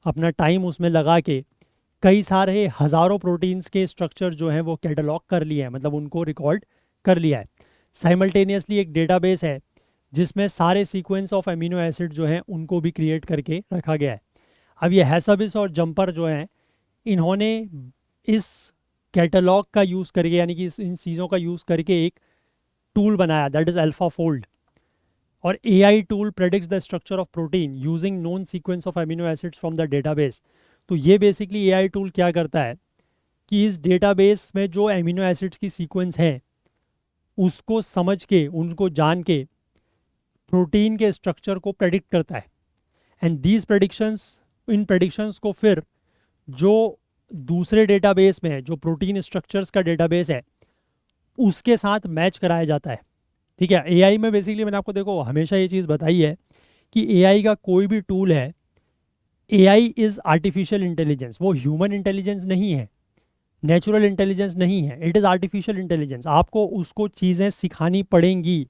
A: अपना टाइम उसमें लगा के कई सारे हज़ारों प्रोटीन्स के स्ट्रक्चर जो हैं वो कैटलॉग कर लिए हैं, मतलब उनको रिकॉर्ड कर लिया है। साइमल्टेनियसली एक डेटाबेस है जिसमें सारे सीक्वेंस ऑफ एमिनो एसिड जो हैं उनको भी क्रिएट करके रखा गया है। अब ये हैसबिस और जंपर जो हैं, इन्होंने इस कैटलॉग का यूज़ करके, यानी कि इन चीज़ों का यूज़ करके एक टूल बनाया, दैट इज़ अल्फाफोल्ड। और AI tool predicts the structure of protein using known sequence of amino acids from the database. तो ये बेसिकली AI टूल क्या करता है कि इस डेटाबेस में जो अमीनो एसिड्स की सीक्वेंस है उसको समझ के, उनको जान के प्रोटीन के स्ट्रक्चर को प्रेडिक्ट करता है। And these predictions, in predictions को फिर जो दूसरे डेटाबेस में है, जो प्रोटीन स्ट्रक्चर्स का डेटाबेस है, उसके साथ मैच कराया जाता है। ठीक है, AI में बेसिकली मैंने आपको देखो हमेशा ये चीज़ बताई है कि AI का कोई भी टूल है, AI इज़ आर्टिफिशियल इंटेलिजेंस, वो ह्यूमन इंटेलिजेंस नहीं है, नेचुरल इंटेलिजेंस नहीं है, इट इज़ आर्टिफिशियल इंटेलिजेंस। आपको उसको चीज़ें सिखानी पड़ेंगी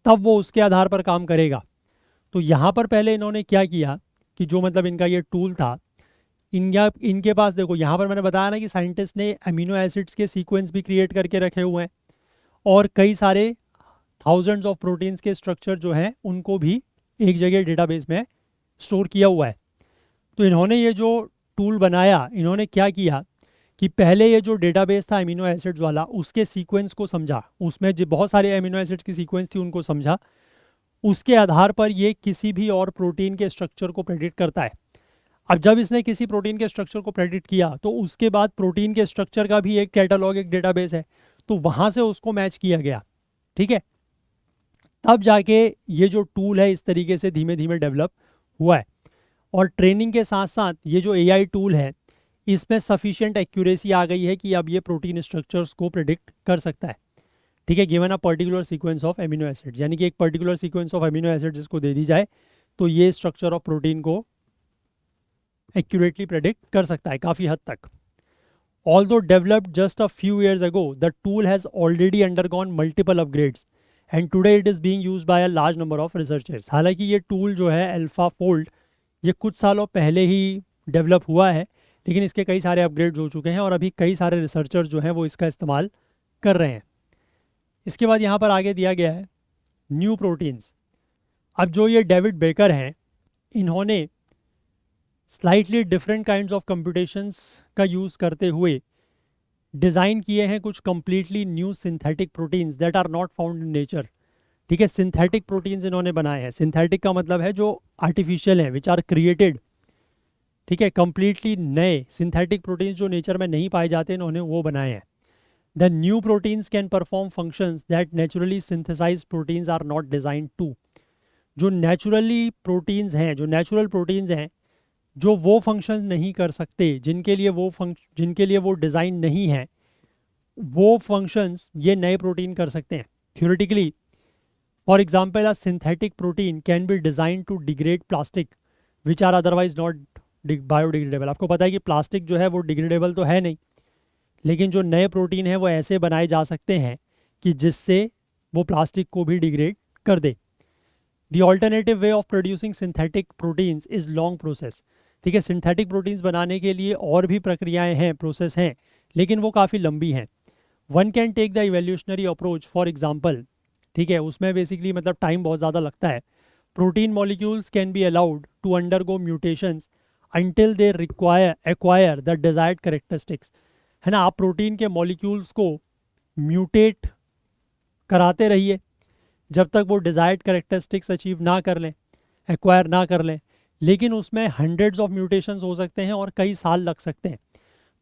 A: तब वो उसके आधार पर काम करेगा। तो यहाँ पर पहले इन्होंने क्या किया कि जो मतलब इनका ये टूल था, इनके पास देखो यहाँ पर मैंने बताया ना कि साइंटिस्ट ने अमीनो एसिड्स के सीक्वेंस भी क्रिएट करके रखे हुए हैं और कई सारे थाउजेंड्स ऑफ प्रोटीन्स के स्ट्रक्चर जो हैं उनको भी एक जगह डेटाबेस में स्टोर किया हुआ है। तो इन्होंने ये जो टूल बनाया, इन्होंने क्या किया कि पहले ये जो डेटाबेस था अमीनो एसिड्स वाला, उसके सीक्वेंस को समझा, उसमें जो बहुत सारे अमीनो एसिड्स की सीक्वेंस थी उनको समझा, उसके आधार पर ये किसी भी और प्रोटीन के स्ट्रक्चर को प्रेडिक्ट करता है। अब जब इसने किसी प्रोटीन के स्ट्रक्चर को प्रेडिक्ट किया तो उसके बाद प्रोटीन के स्ट्रक्चर का भी एक कैटलॉग, एक डेटाबेस है, तो वहाँ से उसको मैच किया गया। ठीक है, तब जाके ये जो टूल है इस तरीके से धीमे धीमे डेवलप हुआ है। और ट्रेनिंग के साथ साथ ये जो AI टूल है इसमें सफिशिएंट एक्यूरेसी आ गई है कि अब ये प्रोटीन स्ट्रक्चर्स को प्रिडिक्ट कर सकता है। ठीक है, given a particular sequence of amino acids, यानी कि एक particular sequence of amino acids जिसको दे दी जाए तो ये स्ट्रक्चर ऑफ प्रोटीन को एक्यूरेटली प्रेडिक्ट कर सकता है काफ़ी हद तक। Although developed just a few years ago, the tool has already undergone multiple upgrades and today it is being used by a large number of researchers। हालांकि ये टूल जो है AlphaFold, ये कुछ सालों पहले ही डेवलप हुआ है, लेकिन इसके कई सारे अपग्रेड्स हो चुके हैं और अभी कई सारे रिसर्चर्स जो हैं वो इसका इस्तेमाल कर रहे हैं। इसके बाद यहाँ पर आगे दिया गया है न्यू प्रोटीन्स। अब जो ये डेविड बेकर हैं, इन्होंने slightly different kinds of computations का यूज़ करते हुए डिज़ाइन किए हैं कुछ completely new synthetic proteins that are not found in nature. ठीक है, सिंथेटिक प्रोटीन्स इन्होंने बनाए हैं। सिंथेटिक का मतलब है जो आर्टिफिशियल हैं, विच आर क्रिएटेड। ठीक है, कंप्लीटली नए सिंथेटिक प्रोटीन्स जो नेचर में नहीं पाए जाते, इन्होंने वो बनाए हैं। The new proteins can perform functions that naturally synthesize proteins are not design to. जो नेचुरली प्रोटीन्स हैं, जो नेचुरल प्रोटीन्स हैं, जो वो फंक्शन नहीं कर सकते, जिनके लिए वो डिज़ाइन नहीं है, वो फंक्शंस ये नए प्रोटीन कर सकते हैं theoretically. For example, a synthetic protein can be design to degrade plastic which are otherwise not biodegradable. आपको पता है कि प्लास्टिक जो है वो डिग्रेडेबल तो है नहीं, लेकिन जो नए प्रोटीन है वो ऐसे बनाए जा सकते हैं कि जिससे वो प्लास्टिक को भी डिग्रेड कर दे। The alternative way of producing synthetic proteins is long process. ठीक है, सिंथेटिक प्रोटीन्स बनाने के लिए और भी प्रक्रियाएं हैं, प्रोसेस हैं, लेकिन वो काफ़ी लंबी हैं। One can take the evolutionary approach for example. ठीक है, उसमें बेसिकली मतलब टाइम बहुत ज़्यादा लगता है। Protein molecules can be allowed to undergo mutations until they acquire the desired characteristics. है ना, आप प्रोटीन के मॉलिक्यूल्स को म्यूटेट कराते रहिए जब तक वो डिजायर्ड करेक्टरिस्टिक्स अचीव ना कर लें, एक्वायर ना कर लें, लेकिन उसमें हंड्रेड्स ऑफ म्यूटेशंस हो सकते हैं और कई साल लग सकते हैं।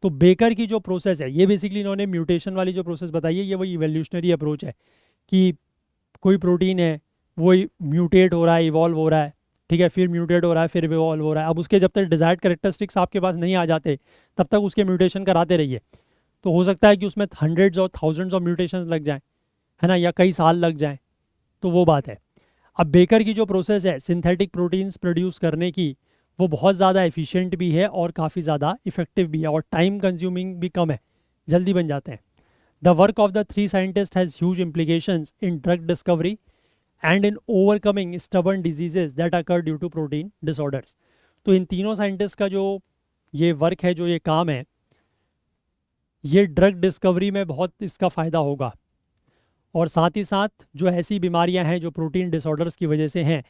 A: तो बेकर की जो प्रोसेस है, ये बेसिकली इन्होंने म्यूटेशन वाली जो प्रोसेस बताई है, ये वही इवोल्यूशनरी अप्रोच है कि कोई प्रोटीन है वो म्यूटेट हो रहा है, इवॉल्व हो रहा है। ठीक है, फिर म्यूटेट हो रहा है, फिर इवॉल्व हो रहा है। अब उसके जब तक डिजायर्ड करेक्टरिस्टिक्स आपके पास नहीं आ जाते तब तक उसके म्यूटेशन कराते रहिए। तो हो सकता है कि उसमें हंड्रेड्स और थाउजेंड्स ऑफ म्यूटेशन लग जाएँ, है ना, या कई साल लग जाएँ। तो वो बात है। अब बेकर की जो प्रोसेस है सिंथेटिक प्रोटीन्स प्रोड्यूस करने की, वो बहुत ज़्यादा एफिशिएंट भी है और काफ़ी ज़्यादा इफेक्टिव भी है और टाइम कंज्यूमिंग भी कम है, जल्दी बन जाते हैं। The work of the three scientist has huge implications in drug discovery and in overcoming stubborn diseases that occur due to protein disorders. तो इन तीनों साइंटिस्ट का जो ये वर्क है, जो ये काम है, ये ड्रग डिस्कवरी में बहुत इसका फ़ायदा होगा और साथ ही साथ जो ऐसी बीमारियां हैं जो प्रोटीन डिसऑर्डर्स की वजह से हैं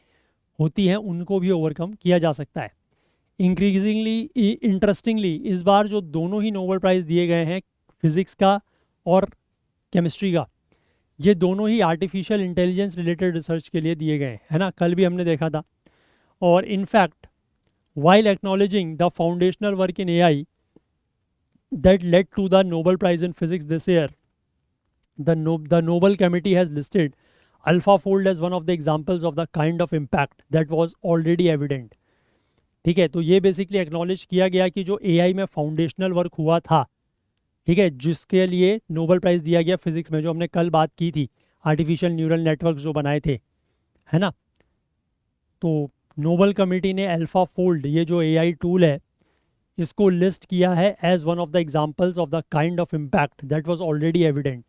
A: होती हैं, उनको भी ओवरकम किया जा सकता इंक्रीजिंगली इंटरेस्टिंगली इस बार जो दोनों ही नोबेल प्राइज़ दिए गए हैं फिज़िक्स का और केमिस्ट्री का, ये दोनों ही आर्टिफिशियल इंटेलिजेंस रिलेटेड रिसर्च के लिए दिए गए है ना, कल भी हमने देखा था। और in fact while acknowledging the foundational work in AI that led to the Nobel Prize in Physics this year, the Nobel Committee has listed AlphaFold as one of the examples of the kind of impact that was already evident. ठीक है, तो ये बेसिकली एक्नॉलेज किया गया कि जो एआई में फाउंडेशनल वर्क हुआ था, ठीक है, जिसके लिए नोबेल प्राइज़ दिया गया फिजिक्स में, जो हमने कल बात की थी, आर्टिफिशियल न्यूरल नेटवर्क जो बनाए थे, है ना। तो नोबेल कमेटी ने अल्फाफोल्ड, ये जो एआई टूल है, इसको लिस्ट किया है as one of the examples of the kind of impact that was already evident.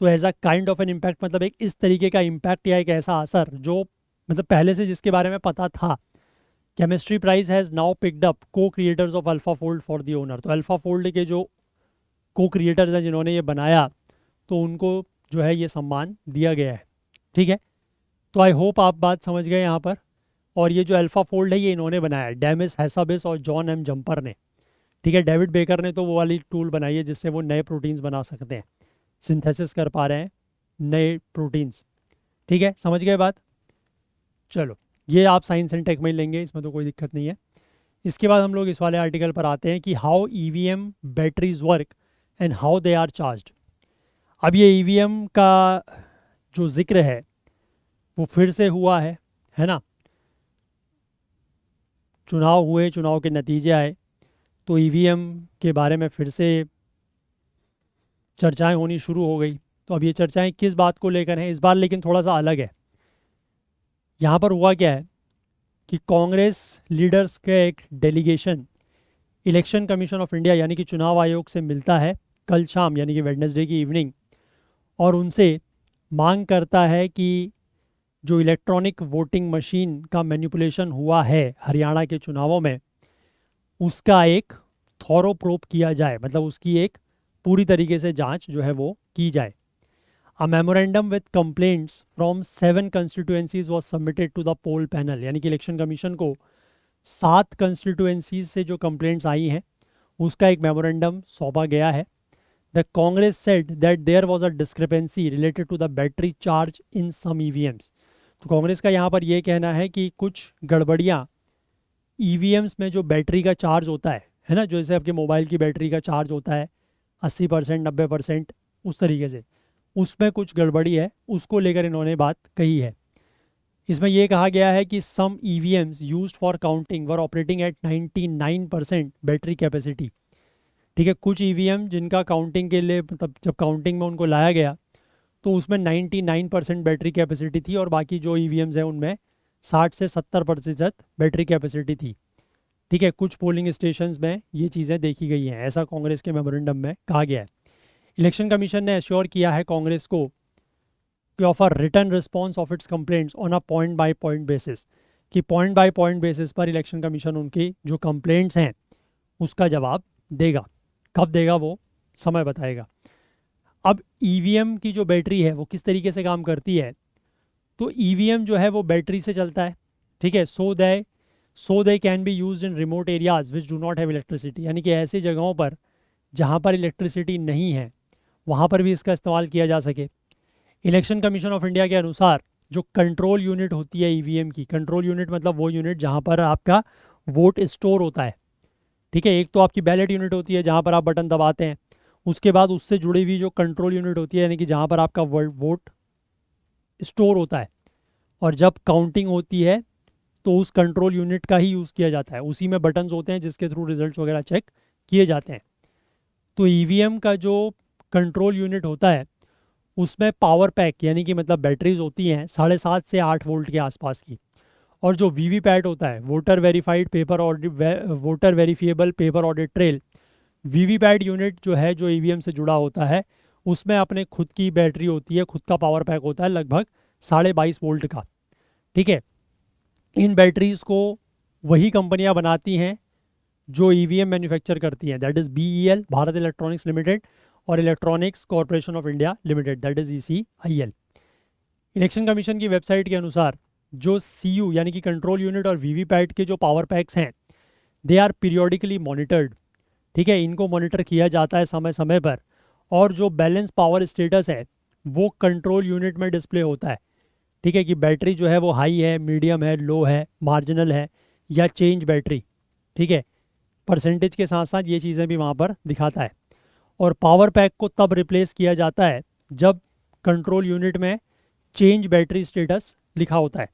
A: तो as a kind of an impact मतलब एक इस तरीके का इम्पैक्ट या एक ऐसा असर जो मतलब पहले से जिसके बारे में पता था। Chemistry prize has now picked up co creators of AlphaFold for the honour. तो अल्फाफोल्ड के जो को क्रिएटर्स हैं जिन्होंने ये बनाया, तो उनको जो है ये सम्मान दिया गया है। ठीक है, तो आई होप आप बात समझ गए यहाँ पर। और ये जो अल्फाफोल्ड है ये इन्होंने बनाया है, डेमिस हैसाबिस और जॉन एम जंपर ने। ठीक है, डेविड बेकर ने तो वो वाली टूल बनाई है जिससे वो नए प्रोटीन्स बना सकते हैं, सिंथेसिस कर पा रहे हैं नए प्रोटीन्स। ठीक है, समझ गए बात। चलो, ये आप साइंस एंड टेक में लेंगे, इसमें तो कोई दिक्कत नहीं है। इसके बाद हम लोग इस वाले आर्टिकल पर आते हैं कि how EVM batteries work and how they are charged. अब ये ईवीएम का जो जिक्र है वो फिर से हुआ है ना। चुनाव हुए, चुनाव के नतीजे आए, तो ईवीएम के बारे में फिर से चर्चाएं होनी शुरू हो गई। तो अब ये चर्चाएं किस बात को लेकर हैं इस बार, लेकिन थोड़ा सा अलग है। यहाँ पर हुआ क्या है कि कांग्रेस लीडर्स का एक delegation election commission of India यानी कि चुनाव आयोग से मिलता है कल शाम यानी कि वेडनेसडे की इवनिंग, और उनसे मांग करता है कि जो इलेक्ट्रॉनिक वोटिंग मशीन का मैनिपुलेशन हुआ है हरियाणा के चुनावों में, उसका एक थॉरो प्रोब किया जाए, मतलब उसकी एक पूरी तरीके से जांच जो है वो की जाए। A memorandum with complaints from 7 constituencies was submitted to the poll panel, यानी कि इलेक्शन कमीशन को 7 कंस्टिट्यूएंसीज से जो कंप्लेंट्स आई हैं उसका एक मेमोरेंडम सौंपा गया है। The Congress said that there was a discrepancy related to the battery charge in some EVMs. तो कांग्रेस का यहाँ पर यह कहना है कि कुछ गड़बड़ियाँ ईवीएम्स में जो बैटरी का चार्ज होता है ना, जैसे आपके मोबाइल की बैटरी का चार्ज होता है 80% 90%, उस तरीके से उसमें कुछ गड़बड़ी है, उसको लेकर इन्होंने बात कही है। इसमें यह कहा गया है कि some EVMs used for counting were operating at 99% battery capacity. ठीक है, कुछ ईवीएम जिनका काउंटिंग के लिए मतलब जब काउंटिंग में उनको लाया गया तो उसमें 99% बैटरी कैपेसिटी थी, और बाकी जो ईवीएम्स हैं उनमें 60 से 70% बैटरी कैपेसिटी थी। ठीक है, कुछ पोलिंग स्टेशंस में ये चीज़ें देखी गई हैं, ऐसा कांग्रेस के मेमोरेंडम में कहा गया है। इलेक्शन कमीशन ने एश्योर किया है कांग्रेस को कि offer return response of its complaints on a point by point basis, कि पॉइंट बाय पॉइंट बेसिस पर इलेक्शन कमीशन उनकी जो कंप्लेंट्स हैं उसका जवाब देगा। कब देगा वो समय बताएगा। अब ईवीएम की जो बैटरी है वो किस तरीके से काम करती है, तो ईवीएम जो है वो बैटरी से चलता है। ठीक है, so they can be used in remote areas which do not have electricity, यानी कि ऐसी जगहों पर जहाँ पर इलेक्ट्रिसिटी नहीं है वहाँ पर भी इसका इस्तेमाल किया जा सके। इलेक्शन कमीशन ऑफ इंडिया के अनुसार जो कंट्रोल यूनिट होती है ईवीएम की, कंट्रोल यूनिट मतलब वो यूनिट जहाँ पर आपका वोट स्टोर होता है। ठीक है, एक तो आपकी बैलेट यूनिट होती है जहाँ पर आप बटन दबाते हैं, उसके बाद उससे जुड़ी हुई जो कंट्रोल यूनिट होती है यानी कि जहाँ पर आपका वोट स्टोर होता है, और जब काउंटिंग होती है तो उस कंट्रोल यूनिट का ही यूज़ किया जाता है, उसी में बटन्स होते हैं जिसके थ्रू रिजल्ट्स वगैरह चेक किए जाते हैं। तो ईवीएम का जो कंट्रोल यूनिट होता है उसमें पावर पैक यानी कि मतलब बैटरीज होती हैं 7.5 से 8 वोल्ट के आसपास की, और जो वीवीपैट होता है voter verified paper audit voter verifiable paper audit trail, VVPAT unit जो है जो ईवीएम से जुड़ा होता है उसमें अपने खुद की बैटरी होती है, खुद का पावर पैक होता है लगभग 22.5 वोल्ट का। ठीक है, इन बैटरीज को वही कंपनियां बनाती हैं जो ईवीएम मैन्युफैक्चर करती हैं, that is BEL Bharat electronics limited और electronics corporation of India limited, that is ECIL. Election commission की वेबसाइट के अनुसार जो सीयू यानी कि कंट्रोल यूनिट और वीवीपैट के जो पावर पैक्स हैं दे आर पीरियोडिकली मॉनिटर्ड। ठीक है, इनको मॉनिटर किया जाता है समय समय पर, और जो बैलेंस पावर स्टेटस है वो कंट्रोल यूनिट में डिस्प्ले होता है। ठीक है, कि बैटरी जो है वो हाई है, मीडियम है, लो है, मार्जिनल है या चेंज बैटरी। ठीक है, परसेंटेज के साथ साथ ये चीज़ें भी वहाँ पर दिखाता है। और पावर पैक को तब रिप्लेस किया जाता है जब कंट्रोल यूनिट में चेंज बैटरी स्टेटस लिखा होता है।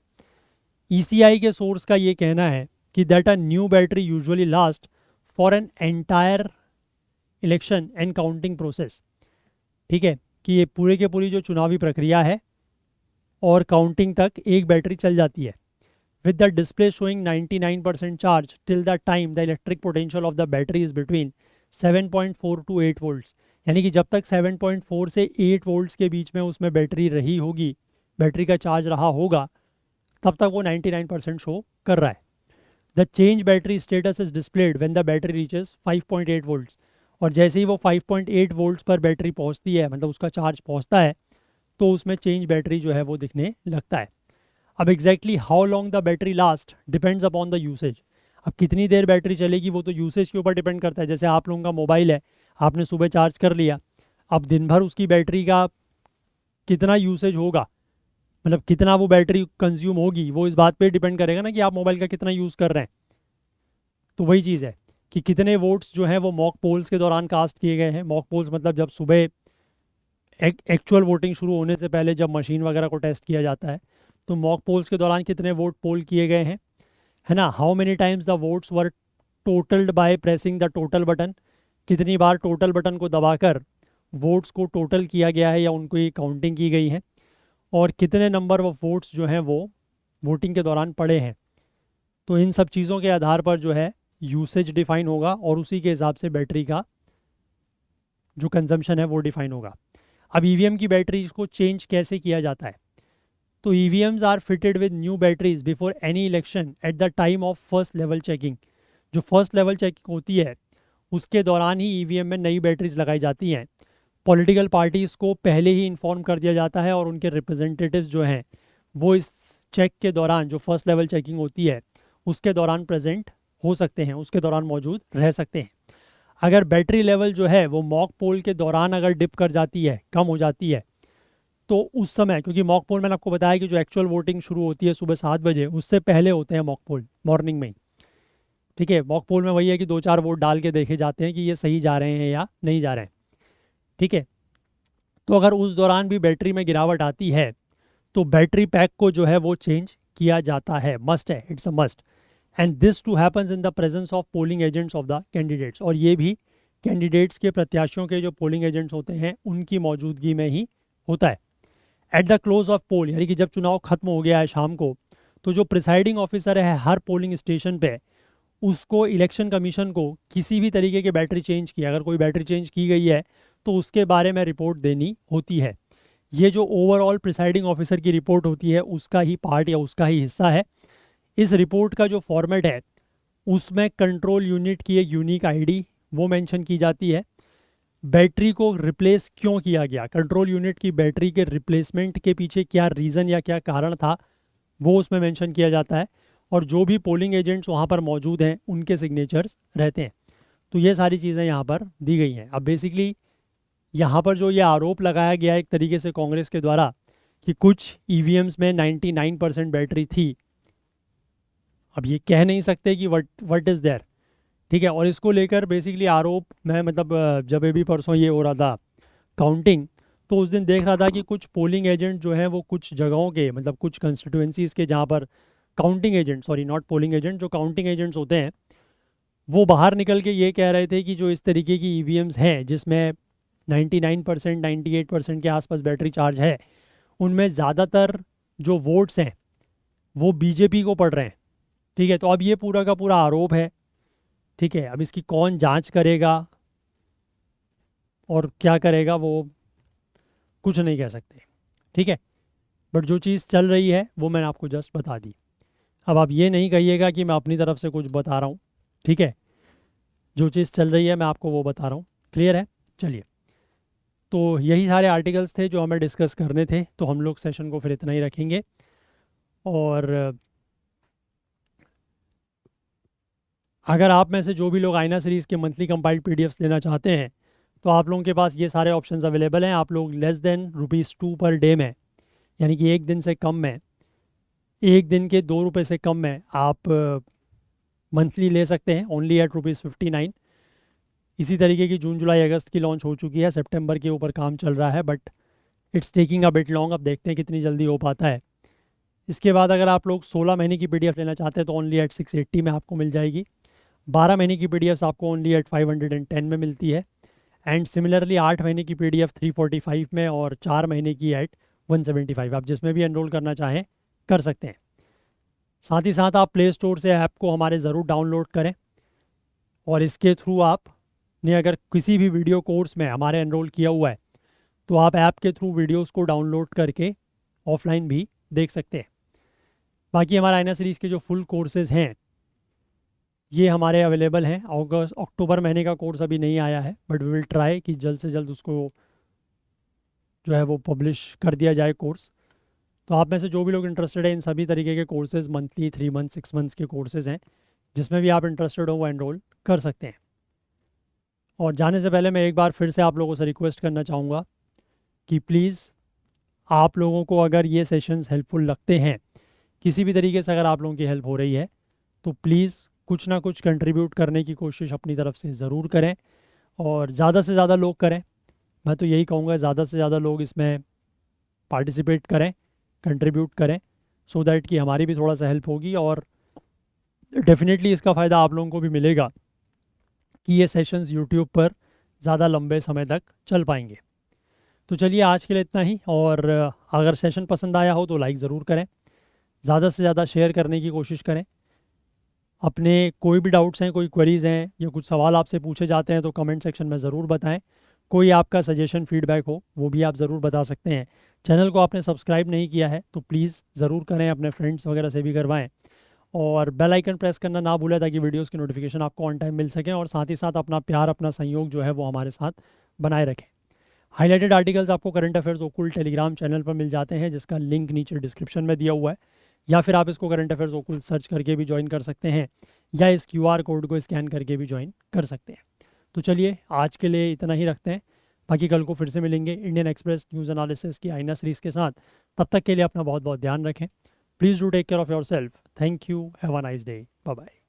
A: ईसीआई के सोर्स का ये कहना है कि that a new battery usually last for an entire election and counting process. ठीक है, कि ये पूरे के पूरी जो चुनावी प्रक्रिया है और काउंटिंग तक एक बैटरी चल जाती है। With the display showing 99% charge till the time the electric potential of the battery is between 7.4 to 8 volts. यानी कि जब तक 7.4 से 8 वोल्ट्स के बीच में उसमें बैटरी रही होगी, बैटरी का चार्ज रहा होगा, तब तक वो 99% शो कर रहा है। The change battery status is displayed when the battery reaches 5.8 volts. और जैसे ही वो 5.8 वोल्ट्स पर बैटरी पहुंचती है, मतलब उसका चार्ज पहुंचता है, तो उसमें चेंज बैटरी जो है वो दिखने लगता है। अब exactly how long the battery last depends upon the usage. अब कितनी देर बैटरी चलेगी वो तो यूसेज के ऊपर डिपेंड करता है। जैसे आप लोगों का मोबाइल है, आपने सुबह चार्ज कर लिया, अब दिन भर उसकी बैटरी का कितना यूसेज होगा, मतलब कितना वो बैटरी कंज्यूम होगी, वो इस बात पे डिपेंड करेगा ना कि आप मोबाइल का कितना यूज़ कर रहे हैं। तो वही चीज़ है कि कितने वोट्स जो हैं वो मॉक पोल्स के दौरान कास्ट किए गए हैं। मॉक पोल्स मतलब जब सुबह एक्चुअल वोटिंग शुरू होने से पहले जब मशीन वगैरह को टेस्ट किया जाता है, तो मॉक पोल्स के दौरान कितने वोट पोल किए गए हैं, है ना। How many times the votes were टोटल्ड by pressing the total button. कितनी बार टोटल बटन को दबाकर वोट्स को टोटल किया गया है या उनको काउंटिंग की गई है। और कितने नंबर ऑफ वोट्स जो हैं वो वोटिंग के दौरान पड़े हैं। तो इन सब चीज़ों के आधार पर जो है यूसेज डिफाइन होगा और उसी के हिसाब से बैटरी का जो कंजम्पशन है वो डिफाइन होगा। अब ईवीएम की बैटरीज को चेंज कैसे किया जाता है, तो EVMs are fitted with new batteries before any election at the time of first level checking. जो फर्स्ट लेवल चेकिंग होती है उसके दौरान ही ईवीएम में नई बैटरीज लगाई जाती हैं। पॉलिटिकल पार्टीज़ को पहले ही इन्फॉर्म कर दिया जाता है और उनके रिप्रेजेंटेटिव्स जो हैं वो इस चेक के दौरान, जो फर्स्ट लेवल चेकिंग होती है उसके दौरान प्रेजेंट हो सकते हैं, उसके दौरान मौजूद रह सकते हैं। अगर बैटरी लेवल जो है वो मॉक पोल के दौरान अगर डिप कर जाती है, कम हो जाती है, तो उस समय, क्योंकि मॉक पोल मैंने आपको बताया कि जो एक्चुअल वोटिंग शुरू होती है सुबह 7 बजे, उससे पहले होते हैं मॉक पोल मॉर्निंग में ही। ठीक है, मॉक पोल में वही है कि 2-4 वोट डाल के देखे जाते हैं कि ये सही जा रहे हैं या नहीं जा रहे हैं। ठीक है, तो अगर उस दौरान भी बैटरी में गिरावट आती है तो बैटरी पैक को जो है वो चेंज किया जाता है, मस्ट है, it's a must. And this too happens in the presence of polling agents of the candidates. और ये भी कैंडिडेट्स के, प्रत्याशियों के जो पोलिंग एजेंट्स होते हैं उनकी मौजूदगी में ही होता है। एट द क्लोज ऑफ पोल, यानी कि जब चुनाव खत्म हो गया है शाम को, तो जो प्रिसाइडिंग ऑफिसर है हर पोलिंग स्टेशन पे, उसको इलेक्शन कमीशन को किसी भी तरीके की बैटरी चेंज की, अगर कोई बैटरी चेंज की गई है तो उसके बारे में रिपोर्ट देनी होती है। ये जो ओवरऑल प्रिसाइडिंग ऑफिसर की रिपोर्ट होती है उसका ही पार्ट या उसका ही हिस्सा है। इस रिपोर्ट का जो फॉर्मेट है उसमें कंट्रोल यूनिट की एक यूनिक आईडी वो मेंशन की जाती है। बैटरी को रिप्लेस क्यों किया गया, कंट्रोल यूनिट की बैटरी के रिप्लेसमेंट के पीछे क्या रीज़न या क्या कारण था, वो उसमें मेंशन किया जाता है। और जो भी पोलिंग एजेंट्स वहाँ पर मौजूद हैं उनके सिग्नेचर्स रहते हैं। तो ये सारी चीज़ें यहाँ पर दी गई हैं। अब बेसिकली यहाँ पर जो ये आरोप लगाया गया एक तरीके से कांग्रेस के द्वारा कि कुछ ईवीएम्स में 99% बैटरी थी, अब ये कह नहीं सकते कि वट इज़ देयर। ठीक है, और इसको लेकर बेसिकली आरोप, मैं मतलब जब भी परसों ये हो रहा था काउंटिंग, तो उस दिन देख रहा था कि कुछ पोलिंग एजेंट जो हैं वो कुछ जगहों के, मतलब कुछ कंस्टिट्यूएंसीज़ के जहाँ पर counting agent, sorry not polling agent, जो काउंटिंग एजेंट्स होते हैं वो बाहर निकल के ये कह रहे थे कि जो इस तरीके की ईवीएम्स हैं जिसमें 99% 98% के आसपास बैटरी चार्ज है, उनमें ज़्यादातर जो वोट्स हैं वो बीजेपी को पड़ रहे हैं। ठीक है, तो अब ये पूरा का पूरा आरोप है। ठीक है, अब इसकी कौन जांच करेगा और क्या करेगा वो कुछ नहीं कह सकते। ठीक है, बट जो चीज़ चल रही है वो मैंने आपको जस्ट बता दी। अब आप ये नहीं कहिएगा कि मैं अपनी तरफ से कुछ बता रहा हूँ। ठीक है, जो चीज़ चल रही है मैं आपको वो बता रहा हूँ। क्लियर है? चलिए, तो यही सारे आर्टिकल्स थे जो हमें डिस्कस करने थे, तो हम लोग सेशन को फिर इतना ही रखेंगे। और अगर आप में से जो भी लोग आईना सीरीज़ के मंथली कंपाइल्ड पीडीएफ्स लेना चाहते हैं तो आप लोगों के पास ये सारे ऑप्शंस अवेलेबल हैं। आप लोग लेस देन ₹2 पर डे में, यानी कि एक दिन से कम में, एक दिन के ₹2 से कम में आप मंथली ले सकते हैं, ओनली एट ₹59। इसी तरीके की जून जुलाई अगस्त की लॉन्च हो चुकी है, सितंबर के ऊपर काम चल रहा है, but it's taking a bit long. अब देखते हैं कितनी जल्दी हो पाता है। इसके बाद अगर आप लोग 16 महीने की PDF लेना चाहते हैं तो ओनली एट 680 में आपको मिल जाएगी। 12 महीने की PDF आपको ओनली एट 510 में मिलती है। एंड सिमिलरली 8 महीने की PDF 345 में और 4 महीने की एट 175। आप जिसमें भी एनरोल करना चाहें कर सकते हैं। साथ ही साथ आप प्ले स्टोर से ऐप को हमारे ज़रूर डाउनलोड करें, और इसके थ्रू आप ने अगर किसी भी वीडियो कोर्स में हमारे एनरोल किया हुआ है तो आप ऐप के थ्रू वीडियोस को डाउनलोड करके ऑफलाइन भी देख सकते हैं। बाकी हमारा आईना सीरीज़ के जो फुल कोर्सेज़ हैं ये हमारे अवेलेबल हैं। अक्टूबर महीने का कोर्स अभी नहीं आया है, बट वी विल ट्राई कि जल्द से जल्द उसको जो है वो पब्लिश कर दिया जाए कोर्स। तो आप में से जो भी लोग इंटरेस्टेड है इन सभी तरीके के कोर्सेज़, मंथली, 3 मंथ, 6 मंथ्स के कोर्सेज़ हैं, जिसमें भी आप इंटरेस्टेड हो वो एनरोल कर सकते हैं। और जाने से पहले मैं एक बार फिर से आप लोगों से रिक्वेस्ट करना चाहूँगा कि प्लीज़ आप लोगों को अगर ये सेशंस हेल्पफुल लगते हैं, किसी भी तरीके से अगर आप लोगों की हेल्प हो रही है, तो प्लीज़ कुछ ना कुछ कंट्रीब्यूट करने की कोशिश अपनी तरफ से ज़रूर करें, और ज़्यादा से ज़्यादा लोग करें। मैं तो यही कहूँगा, ज़्यादा से ज़्यादा लोग इसमें पार्टिसिपेट करें, कंट्रीब्यूट करें, सो दैट कि हमारी भी थोड़ा सा हेल्प होगी, और डेफिनेटली इसका फ़ायदा आप लोगों को भी मिलेगा कि ये सेशंस यूट्यूब पर ज़्यादा लंबे समय तक चल पाएंगे। तो चलिए आज के लिए इतना ही, और अगर सेशन पसंद आया हो तो लाइक ज़रूर करें, ज़्यादा से ज़्यादा शेयर करने की कोशिश करें। अपने कोई भी डाउट्स हैं, कोई क्वेरीज़ हैं या कुछ सवाल आपसे पूछे जाते हैं तो कमेंट सेक्शन में ज़रूर बताएं। कोई आपका सजेशन फीडबैक हो वो भी आप ज़रूर बता सकते हैं। चैनल को आपने सब्सक्राइब नहीं किया है तो प्लीज़ ज़रूर करें, अपने फ्रेंड्स वगैरह से भी करवाएं, और बेल आइकन प्रेस करना ना भूलें ताकि वीडियोस की नोटिफिकेशन आपको ऑन टाइम मिल सकें। और साथ ही साथ अपना प्यार, अपना सहयोग जो है वो हमारे साथ बनाए रखें। हाईलाइटेड आर्टिकल्स आपको करंट अफेयर्स ओकुल टेलीग्राम चैनल पर मिल जाते हैं, जिसका लिंक नीचे डिस्क्रिप्शन में दिया हुआ है, या फिर आप इसको करंट अफेयर्स ओकुल सर्च करके भी ज्वाइन कर सकते हैं, या इस QR कोड को स्कैन करके भी ज्वाइन कर सकते हैं। तो चलिए आज के लिए इतना ही रखते हैं, बाकी कल को फिर से मिलेंगे इंडियन एक्सप्रेस न्यूज़ एनालिसिस की आईना सीरीज़ के साथ। तब तक के लिए अपना बहुत बहुत ध्यान रखें। Please do take care of yourself. Thank you, have a nice day, bye bye.